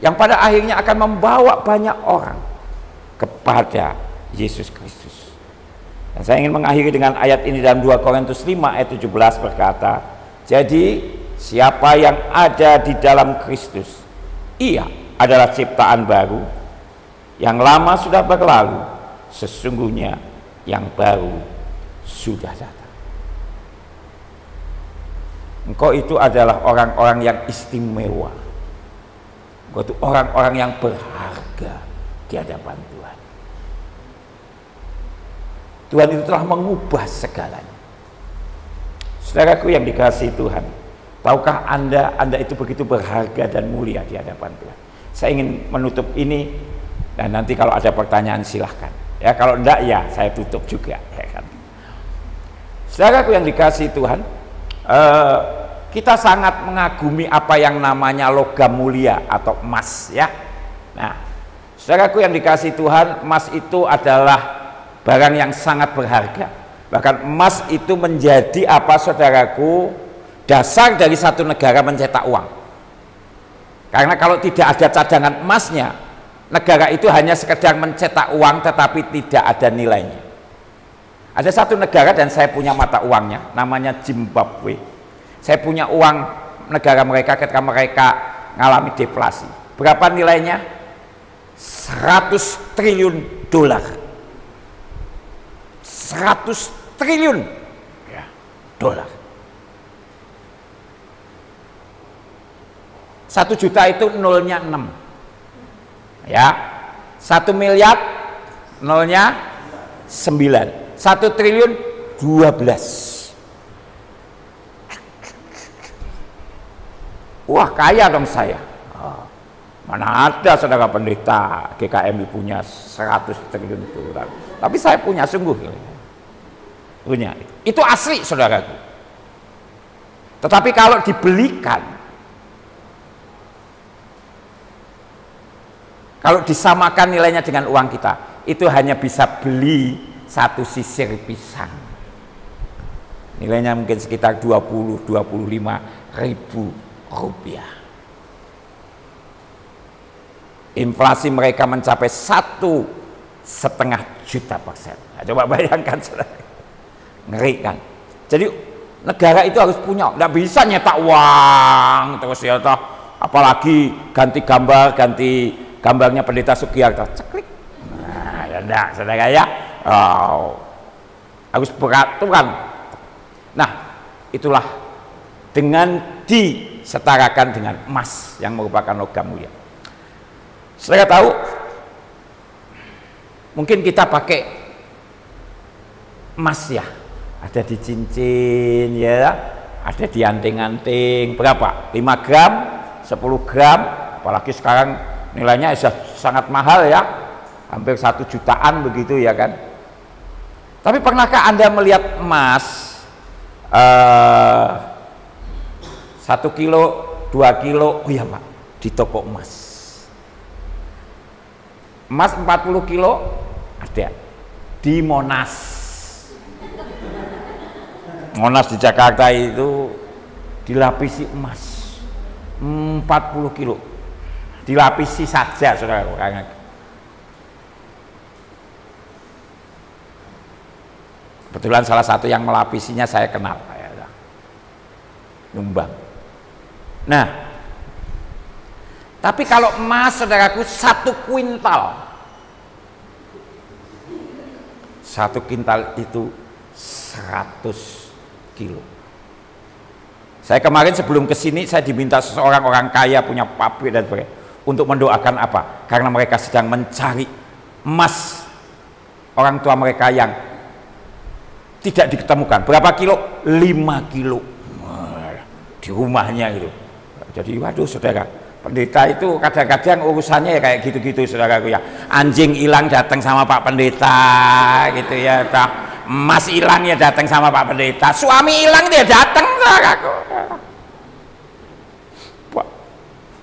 yang pada akhirnya akan membawa banyak orang kepada Yesus Kristus. Dan saya ingin mengakhiri dengan ayat ini dalam 2 Korintus 5 ayat 17 berkata, jadi siapa yang ada di dalam Kristus, ia adalah ciptaan baru, yang lama sudah berlalu, sesungguhnya yang baru sudah datang. Engkau itu adalah orang-orang yang istimewa. Engkau itu orang-orang yang berharga di hadapan Tuhan. Tuhan itu telah mengubah segalanya. Saudaraku yang dikasihi Tuhan, tahukah Anda itu begitu berharga dan mulia di hadapan Tuhan. Saya ingin menutup ini, dan nanti kalau ada pertanyaan silahkan. Ya, kalau enggak ya saya tutup juga. Ya kan? Saudaraku yang dikasihi Tuhan, kita sangat mengagumi apa yang namanya logam mulia atau emas ya. Nah, saudaraku yang dikasihi Tuhan, emas itu adalah barang yang sangat berharga. Bahkan emas itu menjadi apa saudaraku, dasar dari satu negara mencetak uang. Karena kalau tidak ada cadangan emasnya, negara itu hanya sekedar mencetak uang tetapi tidak ada nilainya. Ada satu negara dan saya punya mata uangnya, namanya Zimbabwe. Saya punya uang negara mereka ketika mereka mengalami deflasi. Berapa nilainya? 100 triliun dolar. 100 triliun dolar. 1 juta itu nolnya 6. Ya. 1 miliar nolnya 9. 1 triliun 12. Wah, kaya dong saya. Mana ada saudara pendeta GKMI punya 100 triliun itu. Tapi saya punya, sungguh punya. Itu asli saudaraku. Tetapi kalau dibelikan, kalau disamakan nilainya dengan uang kita, itu hanya bisa beli 1 sisir pisang. Nilainya mungkin sekitar 20-25 ribu rupiah. Inflasi mereka mencapai 1,5 juta %. Nah, coba bayangkan, saudara. Ngeri kan? Jadi negara itu harus punya, nggak bisa nyetak uang terus ya toh, apalagi ganti gambarnya pendeta Sugiarto, ceklik. Nah, ya enggak, saudara ya. Harus beraturan. Nah, itulah dengan disetarakan dengan emas yang merupakan logam mulia. Saudara tahu, mungkin kita pakai emas ya, ada di cincin ya, ada di anting-anting, berapa? 5 gram, 10 gram, apalagi sekarang nilainya sudah sangat mahal ya, hampir 1 jutaan begitu ya kan. Tapi pernahkah Anda melihat emas 1 kilo, 2 kilo, oh iya Pak, di toko emas? Emas 40 kilo ada di Monas. Monas di Jakarta itu dilapisi emas 40 kilo, dilapisi saja saudara. Kebetulan salah satu yang melapisinya saya kenal, nyumbang. Nah, tapi kalau emas saudaraku 1 kuintal, 1 kuintal itu 100 kilo. Saya kemarin sebelum kesini saya diminta seseorang orang kaya punya pabrik dan sebagainya untuk mendoakan apa? Karena mereka sedang mencari emas orang tua mereka yang tidak diketemukan. Berapa kilo? 5 kilo di rumahnya gitu. Jadi waduh saudara, pendeta itu kadang-kadang urusannya ya kayak gitu-gitu saudaraku ya. Anjing hilang datang sama Pak Pendeta gitu ya. Emas hilang ya datang sama Pak Pendeta. Suami hilang dia datang saudaraku. Pak,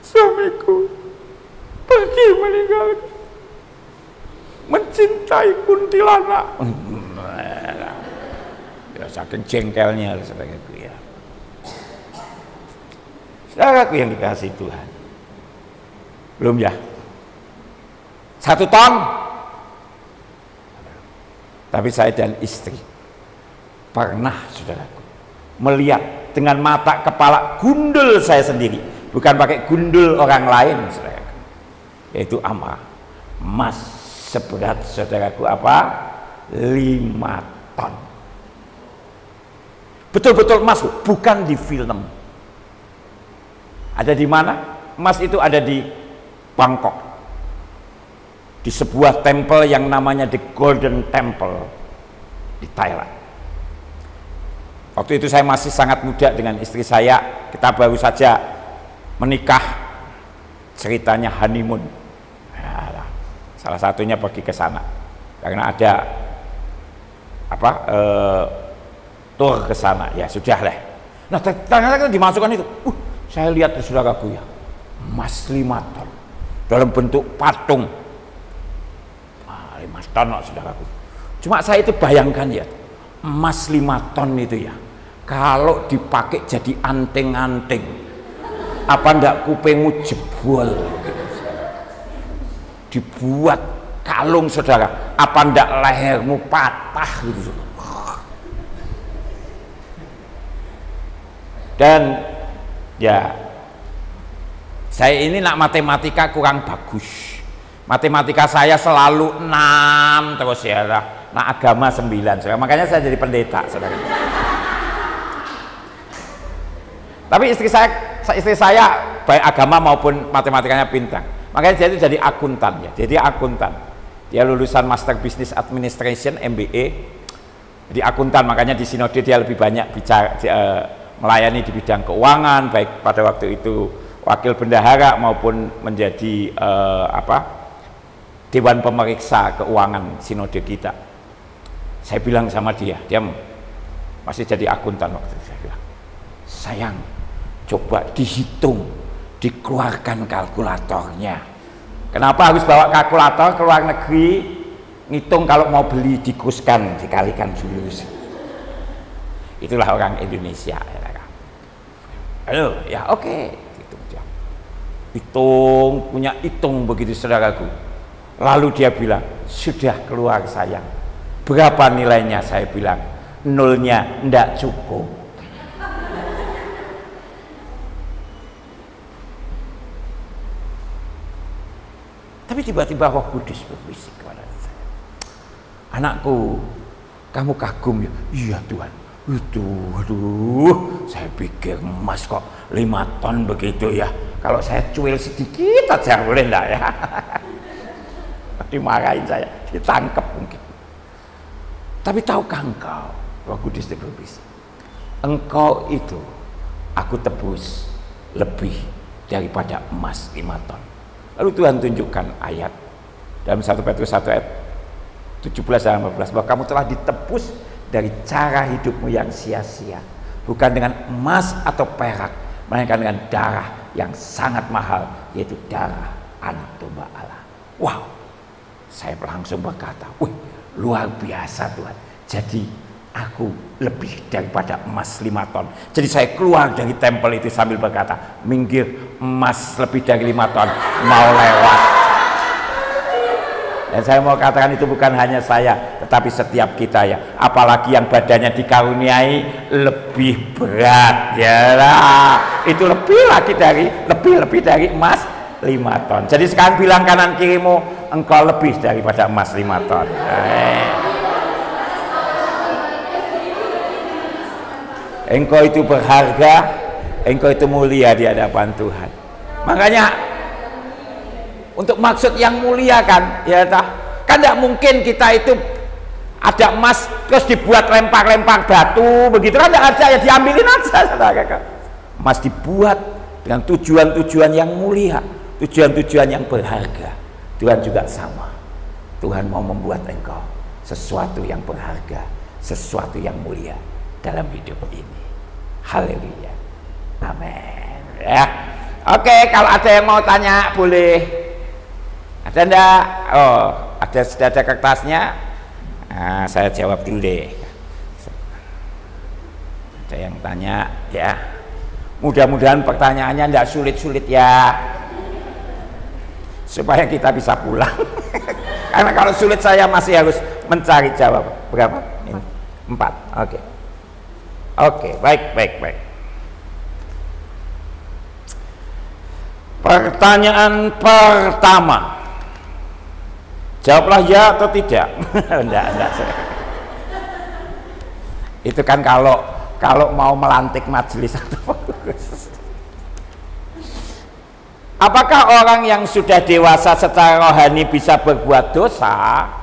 suamiku pergi meninggal, mencintai kuntilanak. Ya saking jengkelnya saudaraku ya. Saudaraku yang dikasih Tuhan. Belum ya? 1 ton. Tapi saya dan istri pernah saudaraku melihat dengan mata kepala gundul saya sendiri, bukan pakai gundul orang lain saudaraku, yaitu emas seberat saudaraku apa? 5 ton. Betul-betul emas, bukan di film. Ada di mana? Emas itu ada di Bangkok, di sebuah tempel yang namanya The Golden Temple di Thailand. Waktu itu saya masih sangat muda dengan istri saya, kita baru saja menikah, ceritanya honeymoon. Nah, salah satunya pergi ke sana karena ada apa tur ke sana, ya sudah lah. Nah ternyata dimasukkan itu, saya lihat di saudaraku ya, emas 5 ton dalam bentuk patung. 5 ton saudaraku. Cuma saya itu bayangkan ya, emas 5 ton itu ya, kalau dipakai jadi anting-anting, apa ndak kupingmu jebol gitu. Dibuat kalung saudara, apa ndak lehermu patah gitu. Dan ya saya ini nak matematika kurang bagus, matematika saya selalu 6 terus ya, nah agama 9 saudara. Makanya saya jadi pendeta saudara. Tapi istri saya baik agama maupun matematikanya pintar, makanya dia itu jadi akuntan ya, jadi akuntan. Dia lulusan Master Business Administration MBA, jadi akuntan, makanya di sinode dia lebih banyak bicara, melayani di bidang keuangan, baik pada waktu itu wakil bendahara maupun menjadi dewan pemeriksa keuangan sinode kita. Saya bilang sama dia masih jadi akuntan waktu itu, saya bilang, sayang, coba dihitung, dikeluarkan kalkulatornya. Kenapa harus bawa kalkulator ke luar negeri, ngitung kalau mau beli dikuskan, dikalikan dulu. Itulah orang Indonesia. Halo, ya oke. Hitung, punya hitung begitu saudaraku. Lalu dia bilang, sudah keluar sayang. Berapa nilainya? Saya bilang, nolnya enggak cukup. Tapi tiba-tiba Roh Kudus berbisik kepada saya, anakku, kamu kagum ya? Iya Tuhan. Itu, aduh, saya pikir emas kok 5 ton begitu ya. Kalau saya cuil sedikit aja boleh enggak ya? Dimarahin saya, ditangkap mungkin. Tapi tahukah engkau, Roh Kudus berbisik, engkau itu aku tebus lebih daripada emas 5 ton. Lalu Tuhan tunjukkan ayat dalam 1 Petrus 1 ayat 17 dan 18 bahwa kamu telah ditebus dari cara hidupmu yang sia-sia, bukan dengan emas atau perak, melainkan dengan darah yang sangat mahal, yaitu darah anak domba Allah. Wow, saya langsung berkata, wih, luar biasa Tuhan. Jadi aku lebih daripada emas 5 ton. Jadi saya keluar dari tempel itu sambil berkata, minggir, emas lebih dari 5 ton mau lewat. Dan saya mau katakan itu bukan hanya saya, tetapi setiap kita ya, apalagi yang badannya dikaruniai lebih berat ya lah. Itu lebih dari emas 5 ton. Jadi sekarang bilang kanan kirimu, engkau lebih daripada emas 5 ton. Engkau itu berharga, engkau itu mulia di hadapan Tuhan. Makanya untuk maksud yang mulia kan, ya kan tidak mungkin kita itu ada emas terus dibuat lempar-lempar batu begitu kan, tidak ada, ya diambilin aja saudara. Emas dibuat dengan tujuan-tujuan yang mulia, tujuan-tujuan yang berharga. Tuhan juga sama. Tuhan mau membuat engkau sesuatu yang berharga, sesuatu yang mulia dalam hidup ini. Haleluya, amin ya. Oke, kalau ada yang mau tanya boleh. Ada enggak? Oh, sudah ada kertasnya. Nah, saya jawab dulu deh. Ada yang tanya ya. Mudah-mudahan pertanyaannya enggak sulit-sulit ya, supaya kita bisa pulang. Karena kalau sulit saya masih harus mencari jawab. Berapa? Ini 4. Oke. Oke, baik. Pertanyaan pertama, jawablah ya atau tidak. Enggak. Itu kan kalau mau melantik majelis atau fokus. Apakah orang yang sudah dewasa secara rohani bisa berbuat dosa?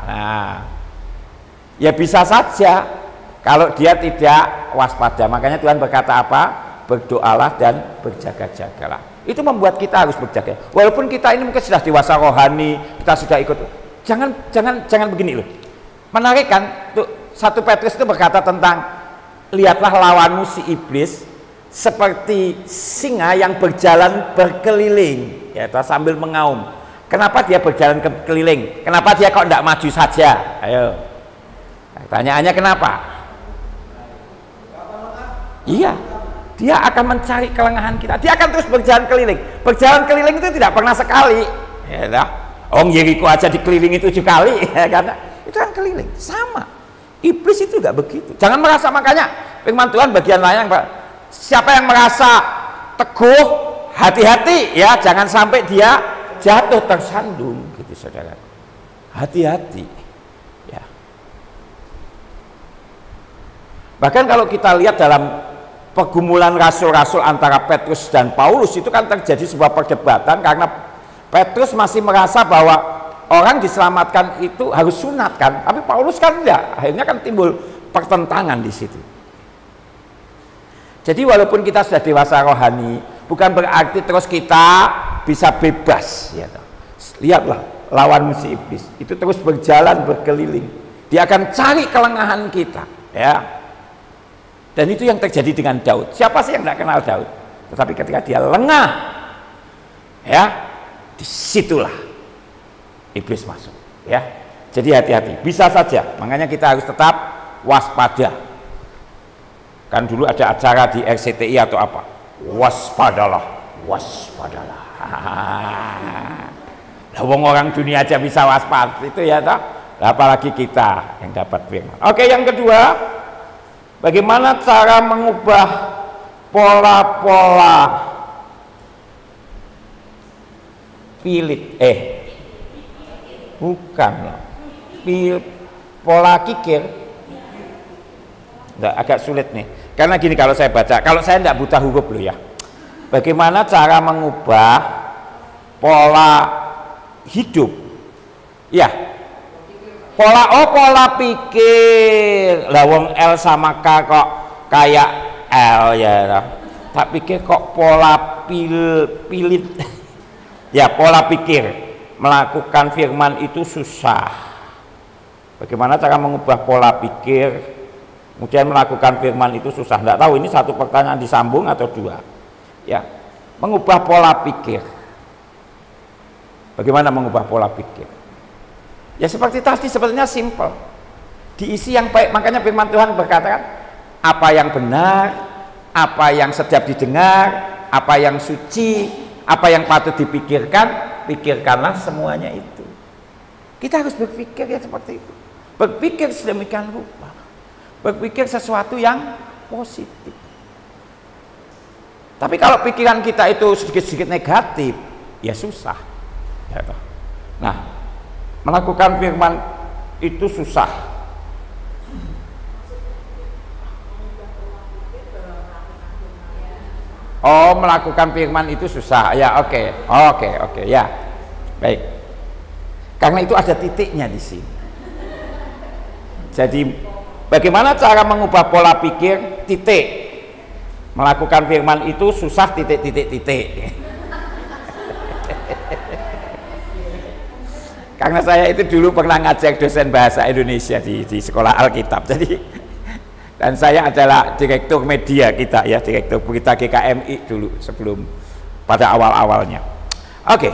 Nah, ya bisa saja kalau dia tidak waspada. Makanya Tuhan berkata apa? Berdoalah dan berjaga-jagalah. Itu membuat kita harus berjaga. Walaupun kita ini mungkin sudah dewasa rohani, kita sudah ikut. Jangan begini loh. Menarik kan? Tuh 1 Petrus itu berkata tentang lihatlah lawanmu si iblis seperti singa yang berjalan berkeliling, ya, sambil mengaum. Kenapa dia berjalan keliling? Kenapa dia kok tidak maju saja? Ayo. Pertanyaannya kenapa? Iya, dia akan mencari kelengahan kita. Dia akan terus berjalan keliling. Berjalan keliling itu tidak pernah sekali. Ya, Om Yeriko aja dikelilingi 7 kali, ya, karena itu kan keliling. Sama. Iblis itu juga begitu. Jangan merasa, makanya firman Tuhan bagian lain, siapa yang merasa teguh, hati-hati ya, jangan sampai dia jatuh tersandung, gitu saudara. Hati-hati. Ya. Bahkan kalau kita lihat dalam pergumulan rasul-rasul antara Petrus dan Paulus, itu kan terjadi sebuah perdebatan karena Petrus masih merasa bahwa orang diselamatkan itu harus sunat kan, tapi Paulus kan enggak, akhirnya kan timbul pertentangan di situ. Jadi walaupun kita sudah dewasa rohani, bukan berarti terus kita bisa bebas ya. Lihatlah lawan si iblis itu terus berjalan berkeliling, dia akan cari kelengahan kita ya. Dan itu yang terjadi dengan Daud. Siapa sih yang tidak kenal Daud? Tetapi ketika dia lengah ya, disitulah iblis masuk ya. Jadi hati-hati, bisa saja, makanya kita harus tetap waspada. Kan dulu ada acara di RCTI atau apa, waspadalah, waspadalah. Lah wong orang dunia aja bisa waspada itu ya toh, apalagi kita yang dapat firman. Oke, yang kedua, bagaimana cara mengubah pola-pola pola kikir. Nggak, agak sulit nih, karena gini, kalau saya baca, kalau saya tidak buta huruf loh ya, bagaimana cara mengubah pola hidup ya, pola pikir. Lah wong L sama K kok kayak L ya, tak pikir kok pola pilit ya, pola pikir. Melakukan firman itu susah. Bagaimana cara mengubah pola pikir kemudian melakukan firman itu susah? Tidak tahu, ini satu pertanyaan disambung atau dua ya. Mengubah pola pikir, bagaimana mengubah pola pikir ya, seperti tadi, sebenarnya simple, diisi yang baik. Makanya firman Tuhan berkata kan, apa yang benar, apa yang sedap didengar, apa yang suci, apa yang patut dipikirkan, pikirkanlah semuanya itu. Kita harus berpikir ya seperti itu, berpikir sedemikian rupa, berpikir sesuatu yang positif. Tapi kalau pikiran kita itu sedikit-sedikit negatif, ya susah ya. Nah, melakukan firman itu susah. Oh, melakukan firman itu susah ya. Oke ya, baik, karena itu ada titiknya di sini. Jadi bagaimana cara mengubah pola pikir, titik. Melakukan firman itu susah, titik. Karena saya itu dulu pernah ngajar dosen bahasa Indonesia di sekolah Alkitab. Jadi, dan saya adalah direktur media kita ya, direktur berita GKMI dulu sebelum pada awal-awalnya. Oke.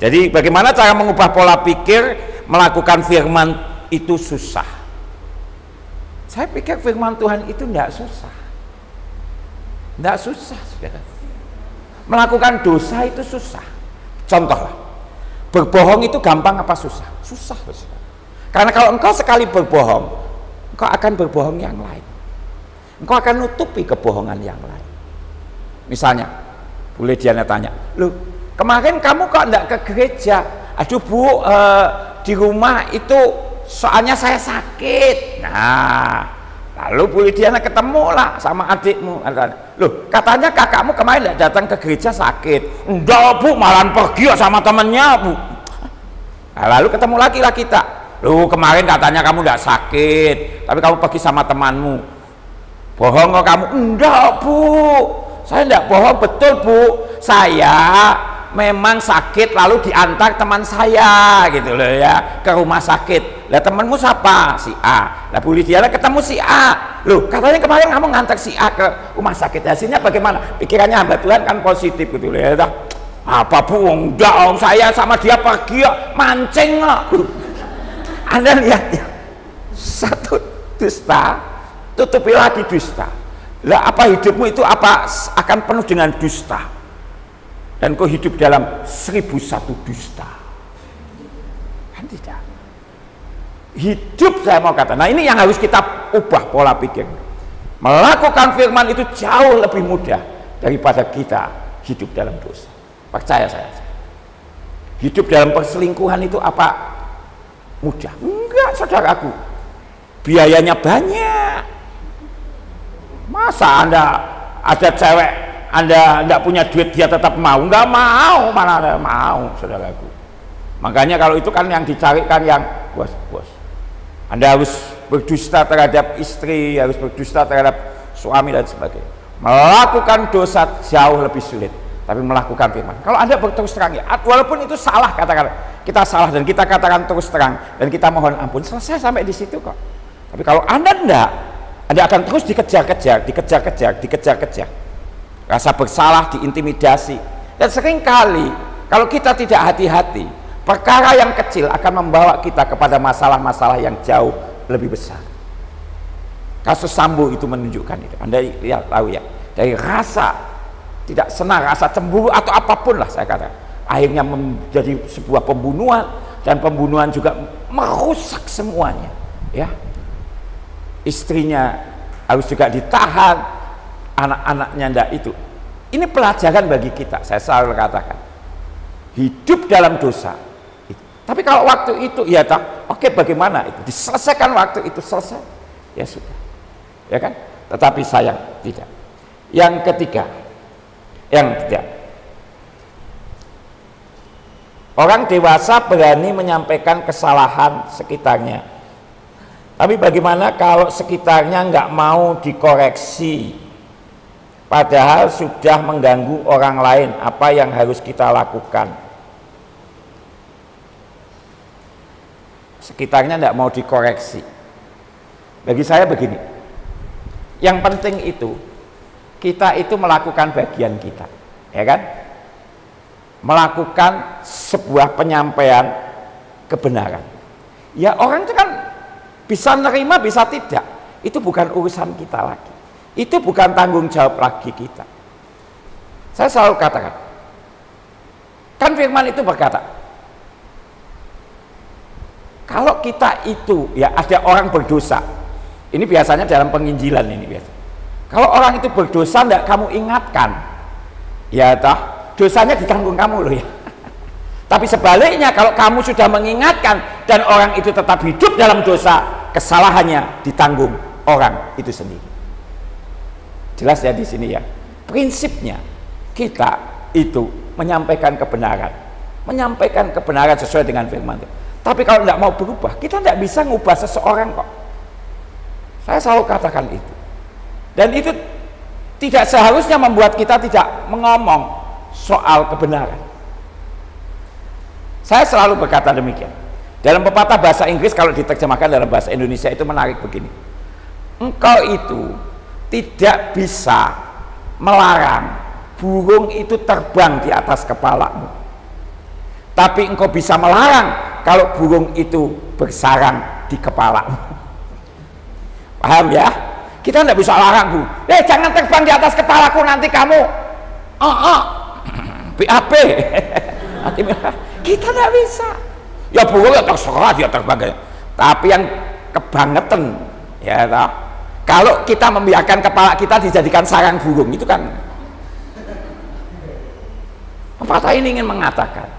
Jadi bagaimana cara mengubah pola pikir, melakukan firman itu susah. Saya pikir firman Tuhan itu tidak susah. Tidak susah, saudara. Melakukan dosa itu susah. Contohlah, berbohong itu gampang apa susah? Susah, saudara. Karena kalau engkau sekali berbohong, engkau akan berbohong yang lain. Engkau akan nutupi kebohongan yang lain. Misalnya, boleh dia tanya, loh, kemarin kamu kok enggak ke gereja? Aduh Bu, di rumah itu soalnya saya sakit. Nah, lalu Bu Lidiana ketemu lah sama adikmu. Loh, katanya kakakmu kemarin tidak datang ke gereja sakit. Enggak Bu, malah pergi sama temennya Bu. Nah, lalu ketemu lagi lah kita. Loh, kemarin katanya kamu tidak sakit, tapi kamu pergi sama temanmu. Bohong kok kamu? Enggak Bu, saya tidak bohong, betul Bu. Saya memang sakit lalu diantar teman saya gitu loh ya, ke rumah sakit. Lah temanmu siapa? Si A. Lah Bu Lidiana ketemu si A. Loh, katanya kemarin kamu ngantar si A ke rumah sakit. Hasilnya bagaimana? Pikirannya hamba Tuhan kan positif gitu loh ya. Apa Bu? Enggak om, saya sama dia pergi mancing kok. Anda lihat ya, satu dusta tutupi lagi dusta. Lah apa hidupmu itu apa akan penuh dengan dusta? Dan kau hidup dalam 1001 dusta, kan tidak. Hidup, saya mau kata, nah ini yang harus kita ubah pola pikir. Melakukan firman itu jauh lebih mudah daripada kita hidup dalam dosa. Percaya saya. Hidup dalam perselingkuhan itu apa mudah? Enggak, saudaraku. Biayanya banyak. Masa Anda ada cewek, Anda tidak punya duit dia tetap mau? Enggak mau, mana ada mau, saudaraku. Makanya kalau itu kan yang dicarikan yang bos-bos. Anda harus berdusta terhadap istri, harus berdusta terhadap suami dan sebagainya. Melakukan dosa jauh lebih sulit, tapi melakukan firman. Kalau Anda berterus terang, ya, walaupun itu salah, katakan kita salah dan kita katakan terus terang dan kita mohon ampun, selesai sampai di situ kok. Tapi kalau Anda enggak, Anda akan terus dikejar-kejar, dikejar-kejar. Rasa bersalah, diintimidasi. Dan seringkali kalau kita tidak hati-hati, perkara yang kecil akan membawa kita kepada masalah-masalah yang jauh lebih besar. Kasus Sambo itu menunjukkan itu. Anda lihat, tahu ya, dari rasa tidak senang, rasa cemburu atau apapun lah saya katakan, akhirnya menjadi sebuah pembunuhan, dan pembunuhan juga merusak semuanya, ya. Istrinya harus juga ditahan, anak-anaknya ndak itu. Ini pelajaran bagi kita. Saya selalu katakan, hidup dalam dosa. Tapi kalau waktu itu, ya tak, oke, bagaimana itu diselesaikan, waktu itu selesai, ya sudah, ya kan. Tetapi sayang tidak. Yang ketiga, orang dewasa berani menyampaikan kesalahan sekitarnya. Tapi bagaimana kalau sekitarnya nggak mau dikoreksi, padahal sudah mengganggu orang lain? Apa yang harus kita lakukan? Sekitarnya tidak mau dikoreksi. Bagi saya begini, yang penting itu kita itu melakukan bagian kita, ya kan? Melakukan sebuah penyampaian kebenaran. Ya, orang itu kan bisa nerima, bisa tidak. Itu bukan urusan kita lagi. Itu bukan tanggung jawab lagi kita. Saya selalu katakan, kan firman itu berkata, kalau kita itu, ya, ada orang berdosa, ini biasanya dalam penginjilan ini biasa. Kalau orang itu berdosa, tidak kamu ingatkan, ya toh, dosanya ditanggung kamu loh ya. Tapi sebaliknya, kalau kamu sudah mengingatkan dan orang itu tetap hidup dalam dosa, kesalahannya ditanggung orang itu sendiri. Jelas ya di sini ya. Prinsipnya kita itu menyampaikan kebenaran sesuai dengan firman. Tapi kalau tidak mau berubah, kita tidak bisa ngubah seseorang kok. Saya selalu katakan itu. Dan itu tidak seharusnya membuat kita tidak mengomong soal kebenaran. Saya selalu berkata demikian. Dalam pepatah bahasa Inggris, kalau diterjemahkan dalam bahasa Indonesia itu menarik begini. Engkau itu tidak bisa melarang burung itu terbang di atas kepalamu, tapi engkau bisa melarang kalau burung itu bersarang di kepalamu. Paham ya? Kita tidak bisa larang, Bu. Jangan terbang di atas kepalaku, nanti kamu BAP. Kita tidak bisa. Ya burung ya terserah dia terbang. Tapi yang kebangetan, ya toh, kalau kita membiarkan kepala kita dijadikan sarang burung, itu kan pepatah ini ingin mengatakan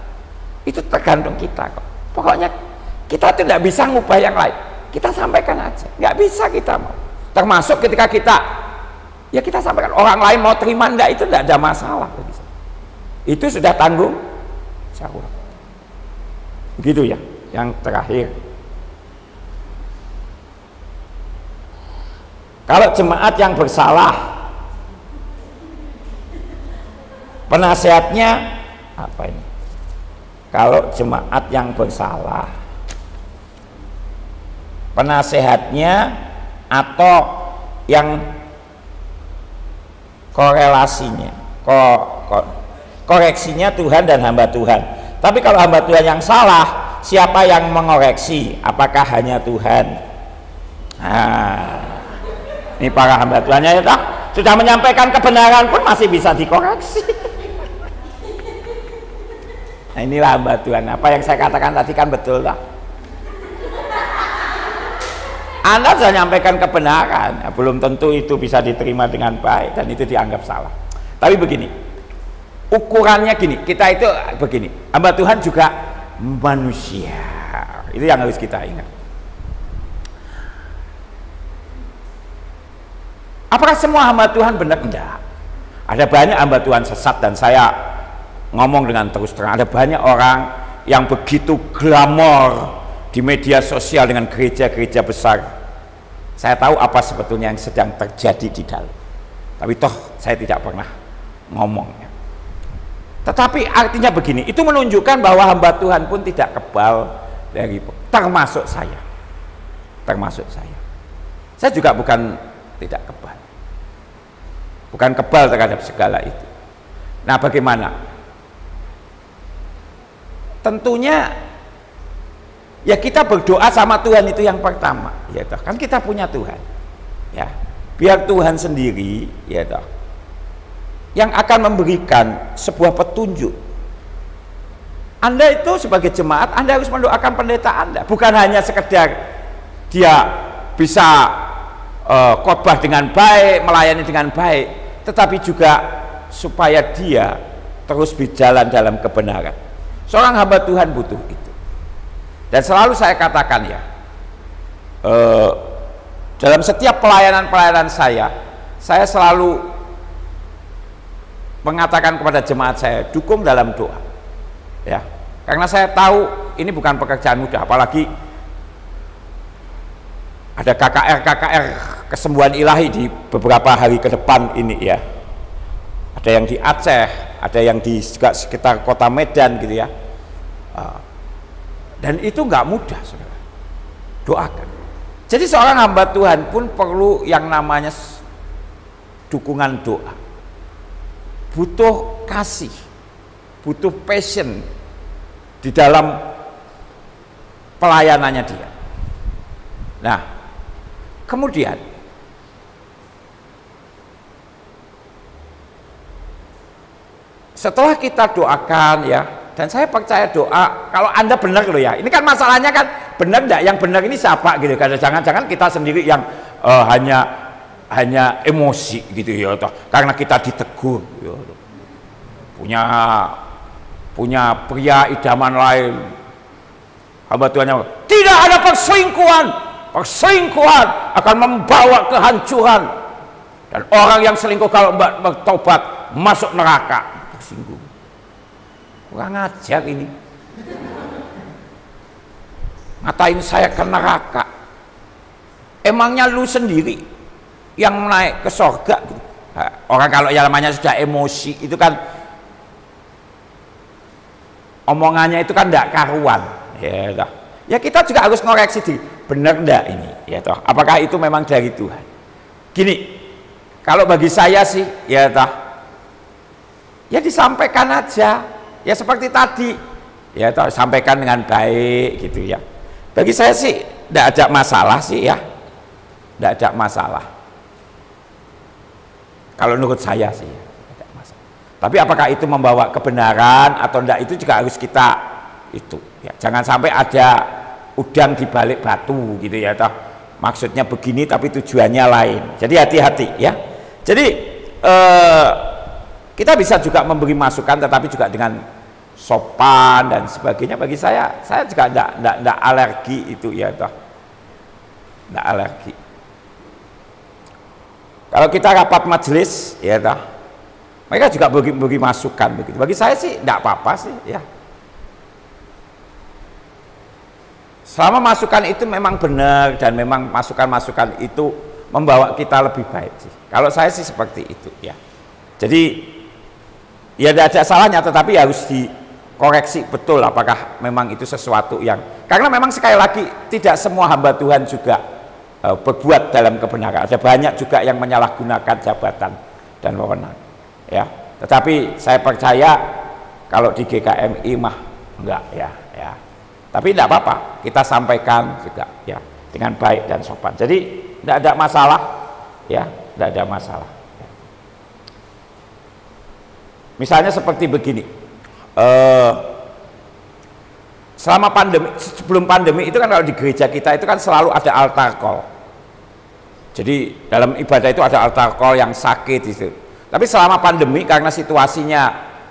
itu tergantung kita kok. Pokoknya kita tidak bisa ngubah yang lain, kita sampaikan aja, nggak bisa kita mau. Termasuk ketika kita, ya kita sampaikan, orang lain mau terima enggak, itu enggak ada masalah. Itu sudah tanggung jawab. Begitu ya. Yang terakhir, kalau jemaat yang bersalah, penasehatnya apa ini? Kalau jemaat yang bersalah, penasehatnya atau yang korelasinya, koreksinya Tuhan dan hamba Tuhan. Tapi kalau hamba Tuhan yang salah, siapa yang mengoreksi? Apakah hanya Tuhan? Nah, ini para hamba Tuhannya ya, sudah menyampaikan kebenaran pun masih bisa dikoreksi. Nah, inilah hamba Tuhan. Apa yang saya katakan tadi kan betul lah. Anda sudah menyampaikan kebenaran, ya, belum tentu itu bisa diterima dengan baik dan itu dianggap salah. Tapi begini, ukurannya gini, kita itu begini, hamba Tuhan juga manusia, itu yang harus kita ingat. Apakah semua hamba Tuhan benar? Enggak. Ada banyak hamba Tuhan sesat, dan saya ngomong dengan terus terang, ada banyak orang yang begitu glamor di media sosial dengan gereja-gereja besar. Saya tahu apa sebetulnya yang sedang terjadi di dalam. Tapi toh saya tidak pernah ngomong. Tetapi artinya begini, itu menunjukkan bahwa hamba Tuhan pun tidak kebal dari, termasuk saya. Termasuk saya. Saya juga bukan tidak kebal. Bukan kebal terhadap segala itu. Nah, bagaimana? Tentunya ya kita berdoa sama Tuhan itu yang pertama, ya toh. Kan kita punya Tuhan. Ya. Biar Tuhan sendiri, ya toh, yang akan memberikan sebuah petunjuk. Anda itu sebagai jemaat, Anda harus mendoakan pendeta Anda, bukan hanya sekedar dia bisa khotbah dengan baik, melayani dengan baik, tetapi juga supaya dia terus berjalan dalam kebenaran. Seorang hamba Tuhan butuh itu. Dan selalu saya katakan ya, dalam setiap pelayanan saya selalu mengatakan kepada jemaat saya, dukung dalam doa, ya, karena saya tahu ini bukan pekerjaan mudah, apalagi ada KKR kesembuhan ilahi di beberapa hari ke depan ini ya. Ada yang di Aceh, ada yang di sekitar kota Medan gitu ya. Dan itu nggak mudah, saudara. Doakan. Jadi seorang hamba Tuhan pun perlu yang namanya dukungan doa. Butuh kasih, butuh passion di dalam pelayanannya dia. Nah, kemudian setelah kita doakan ya, dan saya percaya doa, kalau Anda benar loh ya, ini kan masalahnya kan benar enggak, yang benar ini siapa gitu, karena jangan-jangan kita sendiri yang hanya emosi gitu ya, toh, karena kita ditegur ya, punya pria idaman lain, hamba Tuhan, tidak ada perselingkuhan akan membawa kehancuran, dan orang yang selingkuh kalau bertobat masuk neraka. Tersinggung, kurang ajar ini, ngatain saya ke neraka. Emangnya lu sendiri yang naik ke sorga? Orang kalau yang namanya sudah emosi itu kan omongannya itu kan tidak karuan, ya, ya kita juga harus ngoreksi diri, benar enggak ini, ya toh, apakah itu memang dari Tuhan? Gini, kalau bagi saya sih, ya toh, ya disampaikan aja, ya seperti tadi, ya toh, sampaikan dengan baik gitu ya. Bagi saya sih tidak ada masalah sih ya, tidak ada masalah. Kalau menurut saya sih, tidak masalah. Tapi apakah itu membawa kebenaran atau tidak, itu juga harus kita itu. Ya, jangan sampai ada udang di balik batu gitu ya toh. Maksudnya begini tapi tujuannya lain. Jadi hati-hati ya. Jadi kita bisa juga memberi masukan, tetapi juga dengan sopan dan sebagainya. Bagi saya juga tidak alergi itu ya toh, tidak alergi. Kalau kita rapat majelis ya toh, mereka juga beri masukan begitu. Bagi saya sih tidak apa-apa sih ya. Selama masukan itu memang benar dan memang masukan-masukan itu membawa kita lebih baik sih. Kalau saya sih seperti itu ya. Jadi ya tidak ada salahnya, tetapi harus dikoreksi betul apakah memang itu sesuatu yang, karena memang sekali lagi tidak semua hamba Tuhan juga berbuat dalam kebenaran. Ada banyak juga yang menyalahgunakan jabatan dan wewenang ya. Tetapi saya percaya kalau di GKMI mah enggak ya. Tapi tidak apa-apa, kita sampaikan juga ya dengan baik dan sopan. Jadi tidak ada masalah ya, tidak ada masalah. Misalnya seperti begini, selama pandemi, sebelum pandemi itu kan kalau di gereja kita itu kan selalu ada altar call. Jadi dalam ibadah itu ada altar call yang sakit itu. Tapi selama pandemi karena situasinya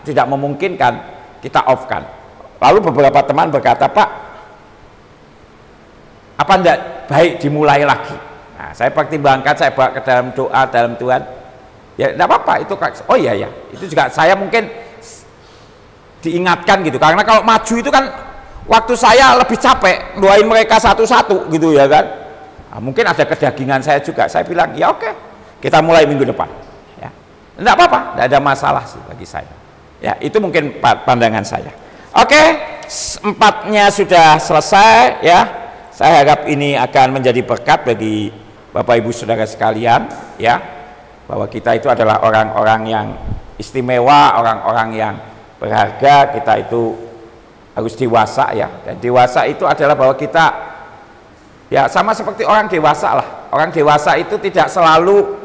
tidak memungkinkan, kita off kan. Lalu beberapa teman berkata, Pak, apa enggak baik dimulai lagi? Nah, saya pertimbangkan, saya bawa ke dalam doa dalam Tuhan. Ya enggak apa-apa itu. Oh iya ya, itu juga saya mungkin diingatkan gitu. Karena kalau maju itu kan waktu saya lebih capek doain mereka satu-satu gitu ya kan. Nah, mungkin ada kedagingan saya juga. Saya bilang ya oke, kita mulai minggu depan. Ya, enggak apa-apa, enggak ada masalah sih bagi saya. Ya, itu mungkin pandangan saya. Oke, 4-nya sudah selesai ya. Saya harap ini akan menjadi berkat bagi Bapak Ibu Saudara sekalian ya, bahwa kita itu adalah orang-orang yang istimewa, orang-orang yang berharga. Kita itu harus dewasa ya, dan dewasa itu adalah bahwa kita ya sama seperti orang dewasa lah. Orang dewasa itu tidak selalu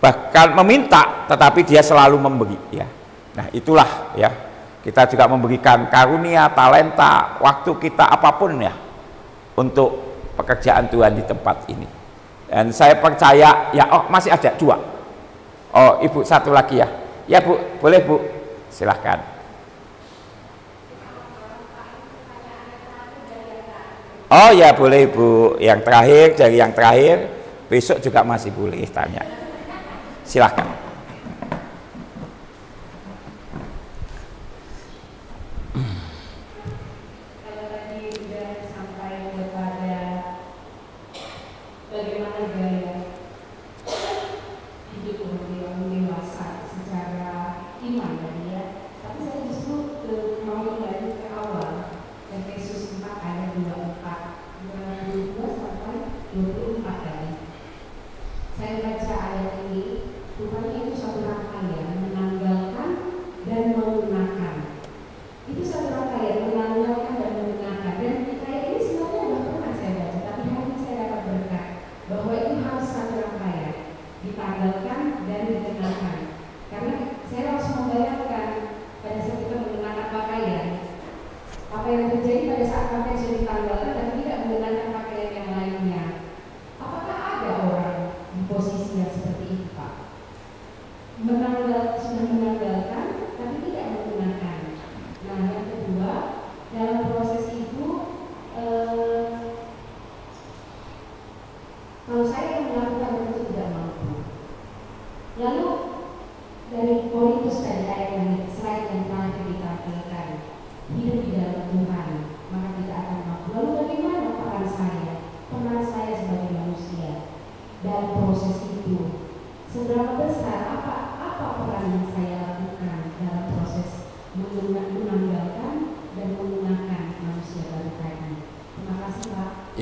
bahkan meminta, tetapi dia selalu memberi ya. Nah itulah ya, kita juga memberikan karunia, talenta, waktu kita, apapun ya, untuk pekerjaan Tuhan di tempat ini. Dan saya percaya ya, oh masih ada 2. Oh Ibu satu lagi ya. Ya Bu, boleh Bu, silahkan. Oh ya boleh Bu, yang terakhir, dari yang terakhir, besok juga masih boleh tanya. Silahkan.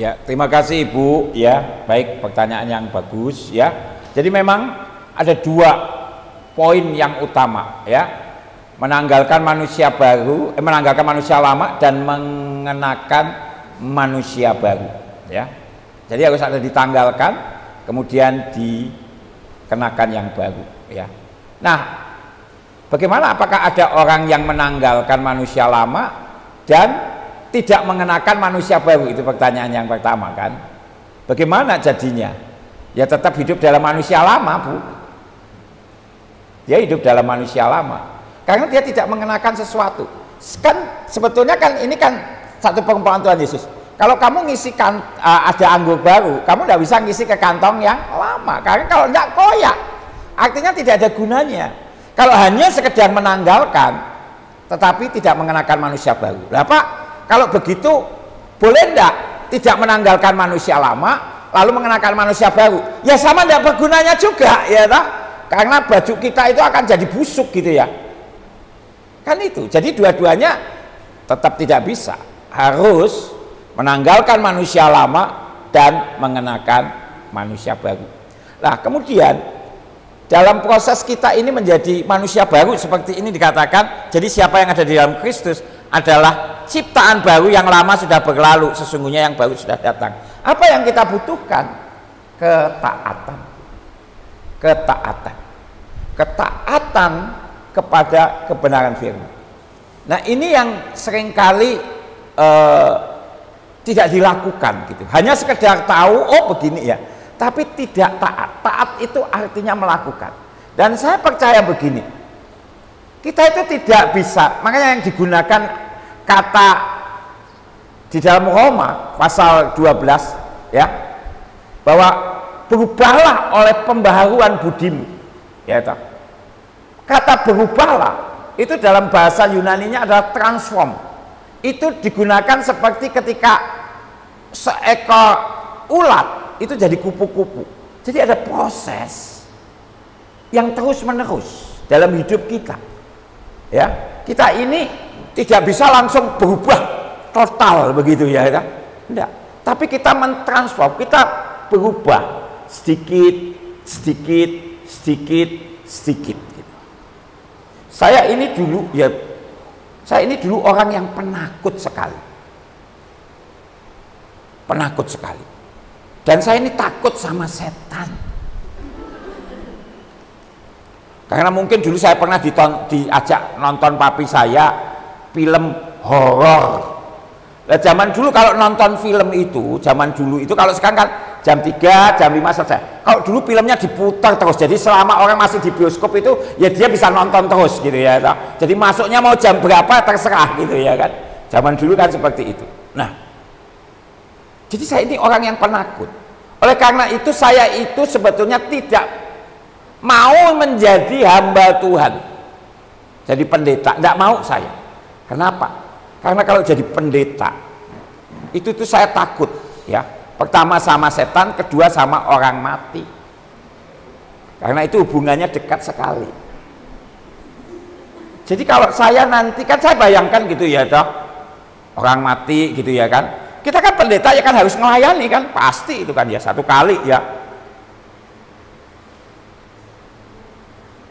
Ya, terima kasih Ibu ya. Baik, pertanyaan yang bagus ya. Jadi memang ada 2 poin yang utama ya. Menanggalkan manusia baru, menanggalkan manusia lama dan mengenakan manusia baru ya. Jadi harus ada ditanggalkan, kemudian dikenakan yang baru ya. Nah, bagaimana, apakah ada orang yang menanggalkan manusia lama dan tidak mengenakan manusia baru? Itu pertanyaan yang pertama kan. Bagaimana jadinya? Ya tetap hidup dalam manusia lama Bu. Dia hidup dalam manusia lama karena dia tidak mengenakan sesuatu. Kan sebetulnya kan ini kan satu perumpamaan Tuhan Yesus. Kalau kamu ngisi ada anggur baru, kamu tidak bisa ngisi ke kantong yang lama, karena kalau tidak koyak, artinya tidak ada gunanya. Kalau hanya sekedar menanggalkan tetapi tidak mengenakan manusia baru. Lah Pak, kalau begitu boleh enggak tidak menanggalkan manusia lama lalu mengenakan manusia baru? Ya sama, enggak bergunanya juga ya toh? Karena baju kita itu akan jadi busuk gitu ya. Kan itu. Jadi dua-duanya tetap tidak bisa. Harus menanggalkan manusia lama dan mengenakan manusia baru. Nah, kemudian dalam proses kita ini menjadi manusia baru seperti ini dikatakan, jadi siapa yang ada di dalam Kristus adalah ciptaan baru, yang lama sudah berlalu, sesungguhnya yang baru sudah datang. Apa yang kita butuhkan? Ketaatan. Ketaatan. Ketaatan kepada kebenaran firman. Nah, ini yang seringkali tidak dilakukan gitu. Hanya sekedar tahu, oh begini ya, tapi tidak taat. Taat itu artinya melakukan. Dan saya percaya begini, kita itu tidak bisa, makanya yang digunakan kata di dalam Roma pasal 12 ya, bahwa berubahlah oleh pembaharuan budimu ya toh. Kata berubahlah itu dalam bahasa Yunaninya adalah transform. Itu digunakan seperti ketika seekor ulat itu jadi kupu-kupu. Jadi ada proses yang terus-menerus dalam hidup kita. Ya, kita ini tidak bisa langsung berubah total begitu ya, enggak. Tapi kita mentransform, kita berubah sedikit, sedikit, sedikit, sedikit. Gitu. Saya ini dulu orang yang penakut sekali, penakut sekali. Dan saya ini takut sama setan. Karena mungkin dulu saya pernah diajak nonton papi saya film horor. Nah, zaman dulu kalau nonton film itu, zaman dulu itu kalau sekarang kan jam 3, jam 5 selesai. Kalau dulu filmnya diputar terus. Jadi selama orang masih di bioskop itu ya dia bisa nonton terus gitu ya. Jadi masuknya mau jam berapa terserah gitu ya kan. Zaman dulu kan seperti itu. Nah, jadi saya ini orang yang penakut. Oleh karena itu saya itu sebetulnya tidak mau menjadi hamba Tuhan, jadi pendeta, tidak mau saya. Kenapa? Karena kalau jadi pendeta itu tuh saya takut ya. Pertama sama setan, kedua sama orang mati. Karena itu hubungannya dekat sekali. Jadi kalau saya nanti kan saya bayangkan gitu ya toh, orang mati gitu ya kan. Kita kan pendeta ya kan harus melayani kan, pasti itu kan ya satu kali ya.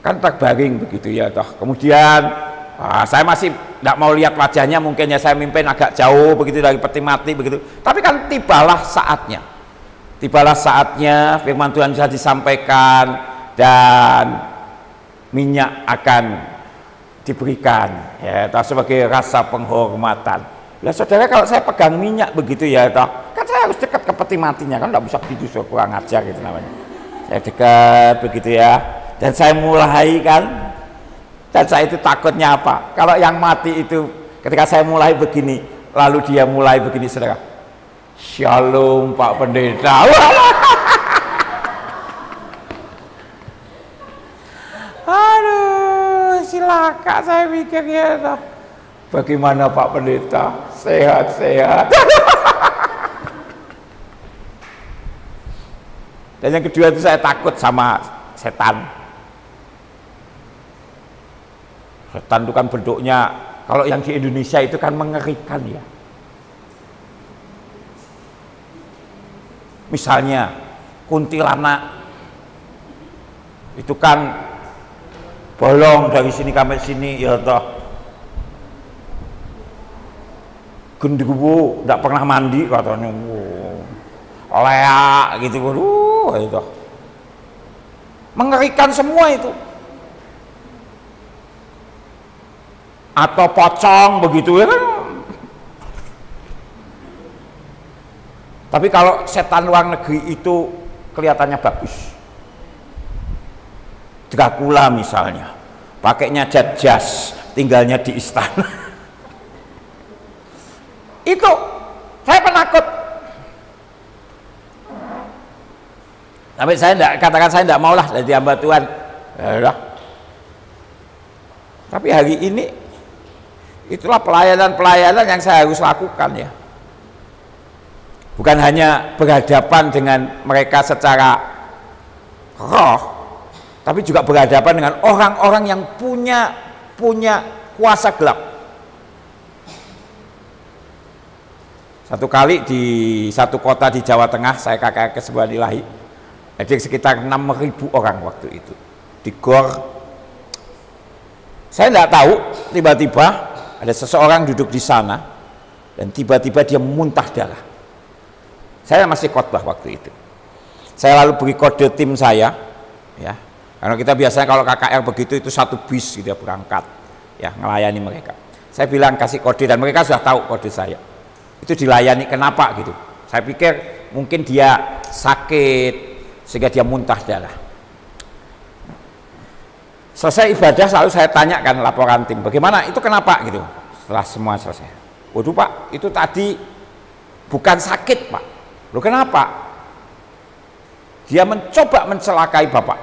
Kan terbaring begitu ya toh. Kemudian saya masih tidak mau lihat wajahnya, mungkin ya saya mimpin agak jauh begitu dari peti mati begitu. Tapi kan tibalah saatnya firman Tuhan bisa disampaikan dan minyak akan diberikan ya toh, sebagai rasa penghormatan. Lah saudara, kalau saya pegang minyak begitu ya toh, kan saya harus dekat ke peti matinya, kan tidak bisa gitu, so kurang ajar gitu namanya. Saya dekat begitu ya. Dan saya mulai kan, dan saya itu takutnya apa? Kalau yang mati itu ketika saya mulai begini, lalu dia mulai begini, saudara, Shalom Pak Pendeta. Aduh, silakan saya pikir ya, bagaimana Pak Pendeta? Sehat-sehat. Dan yang kedua itu saya takut sama setan. Setan itu kan bentuknya, kalau yang di Indonesia itu kan mengerikan ya. Misalnya kuntilanak itu kan bolong dari sini sampai sini ya toh. Genderuwo tidak pernah mandi katanya, leak gitu, itu mengerikan semua itu. Atau pocong begitu ya kan. Tapi kalau setan luar negeri itu kelihatannya bagus. Dracula misalnya, pakainya cat jas, tinggalnya di istana. Itu saya penakut. Tapi saya tidak katakan saya tidak maulah jadi hamba Tuhan. Ya, tapi hari ini itulah pelayanan-pelayanan yang saya harus lakukan ya. Bukan hanya berhadapan dengan mereka secara roh, tapi juga berhadapan dengan orang-orang yang punya kuasa gelap. Satu kali di satu kota di Jawa Tengah, saya KKR Kesembuhan Ilahi, ada sekitar 6.000 orang waktu itu di gor. Saya tidak tahu, tiba-tiba ada seseorang duduk di sana dan tiba-tiba dia muntah darah. Saya masih khotbah waktu itu. Saya lalu beri kode tim saya, ya, karena kita biasanya kalau KKR begitu itu satu bis gitu berangkat, ya, melayani mereka. Saya bilang kasih kode dan mereka sudah tahu kode saya. Itu dilayani kenapa gitu? Saya pikir mungkin dia sakit sehingga dia muntah darah. Selesai ibadah selalu saya tanyakan laporan tim, bagaimana itu kenapa gitu. Setelah semua selesai, waduh Pak, itu tadi bukan sakit Pak. Loh kenapa? Dia mencoba mencelakai Bapak.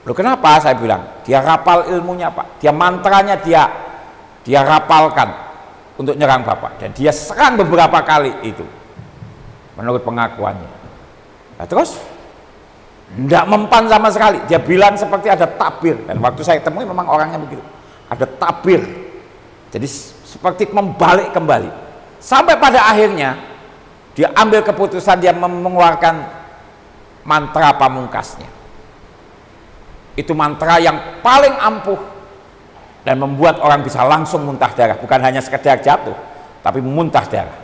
Loh kenapa? Saya bilang, dia rapal ilmunya Pak, dia mantranya dia rapalkan untuk nyerang Bapak, dan dia serang beberapa kali itu menurut pengakuannya. Nah, terus tidak mempan sama sekali, dia bilang seperti ada tabir, dan waktu saya temui memang orangnya begitu, ada tabir, jadi seperti membalik kembali, sampai pada akhirnya dia ambil keputusan, dia mengeluarkan mantra pamungkasnya. Itu mantra yang paling ampuh dan membuat orang bisa langsung muntah darah, bukan hanya sekedar jatuh tapi muntah darah.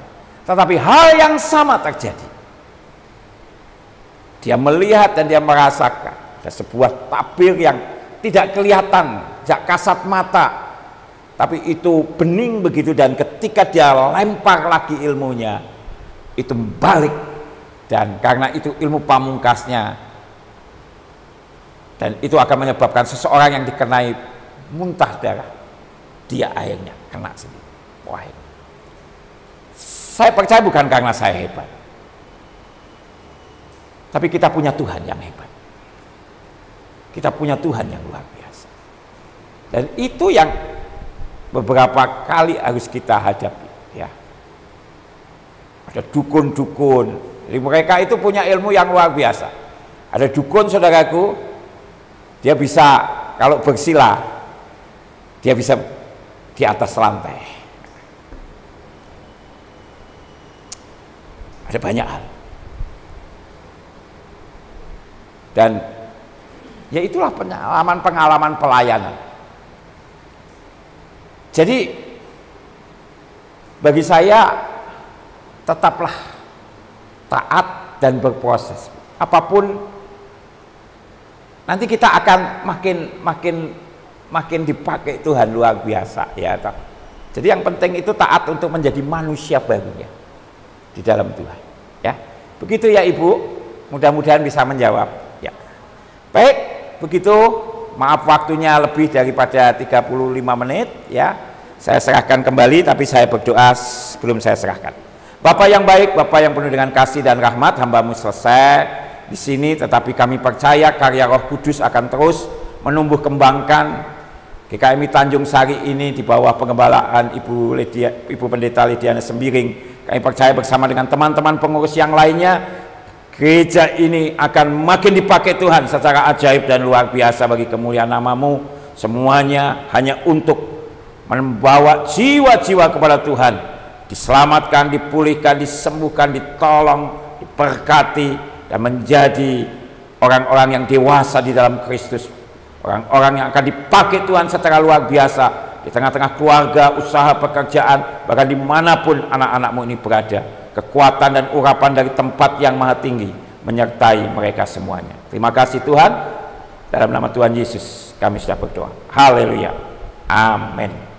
Tetapi hal yang sama terjadi, dia melihat dan dia merasakan ada sebuah tabir yang tidak kelihatan, tidak kasat mata, tapi itu bening begitu, dan ketika dia lempar lagi ilmunya itu balik, dan karena itu ilmu pamungkasnya, dan itu akan menyebabkan seseorang yang dikenai muntah darah, dia akhirnya kena sendiri. Wah, saya percaya bukan karena saya hebat, tapi kita punya Tuhan yang hebat, kita punya Tuhan yang luar biasa, dan itu yang beberapa kali harus kita hadapi ya. Ada dukun-dukun, jadi mereka itu punya ilmu yang luar biasa. Ada dukun, saudaraku, dia bisa kalau bersila, dia bisa di atas lantai. Ada banyak hal. Dan ya itulah pengalaman pelayanan. Jadi bagi saya tetaplah taat dan berproses. Apapun nanti kita akan makin dipakai Tuhan luar biasa ya. Jadi yang penting itu taat untuk menjadi manusia barunya di dalam Tuhan ya. Begitu ya Ibu, mudah-mudahan bisa menjawab ya. Baik, begitu, maaf waktunya lebih daripada 35 menit ya. Saya serahkan kembali, tapi saya berdoa sebelum saya serahkan. Bapak yang baik, Bapak yang penuh dengan kasih dan rahmat, hamba-Mu selesai di sini, tetapi kami percaya karya Roh Kudus akan terus menumbuh kembangkan GKMI Tanjung Sari ini di bawah pengembalaan Ibu Pendeta Lidiana Sembiring. Kami percaya bersama dengan teman-teman pengurus yang lainnya, gereja ini akan makin dipakai Tuhan secara ajaib dan luar biasa bagi kemuliaan nama-Mu. Semuanya hanya untuk membawa jiwa-jiwa kepada Tuhan, diselamatkan, dipulihkan, disembuhkan, ditolong, diberkati, dan menjadi orang-orang yang dewasa di dalam Kristus, orang-orang yang akan dipakai Tuhan secara luar biasa di tengah-tengah keluarga, usaha, pekerjaan, bahkan dimanapun anak-anak-Mu ini berada. Kekuatan dan urapan dari tempat yang maha tinggi menyertai mereka semuanya. Terima kasih Tuhan, dalam nama Tuhan Yesus kami sudah berdoa. Haleluya, amin.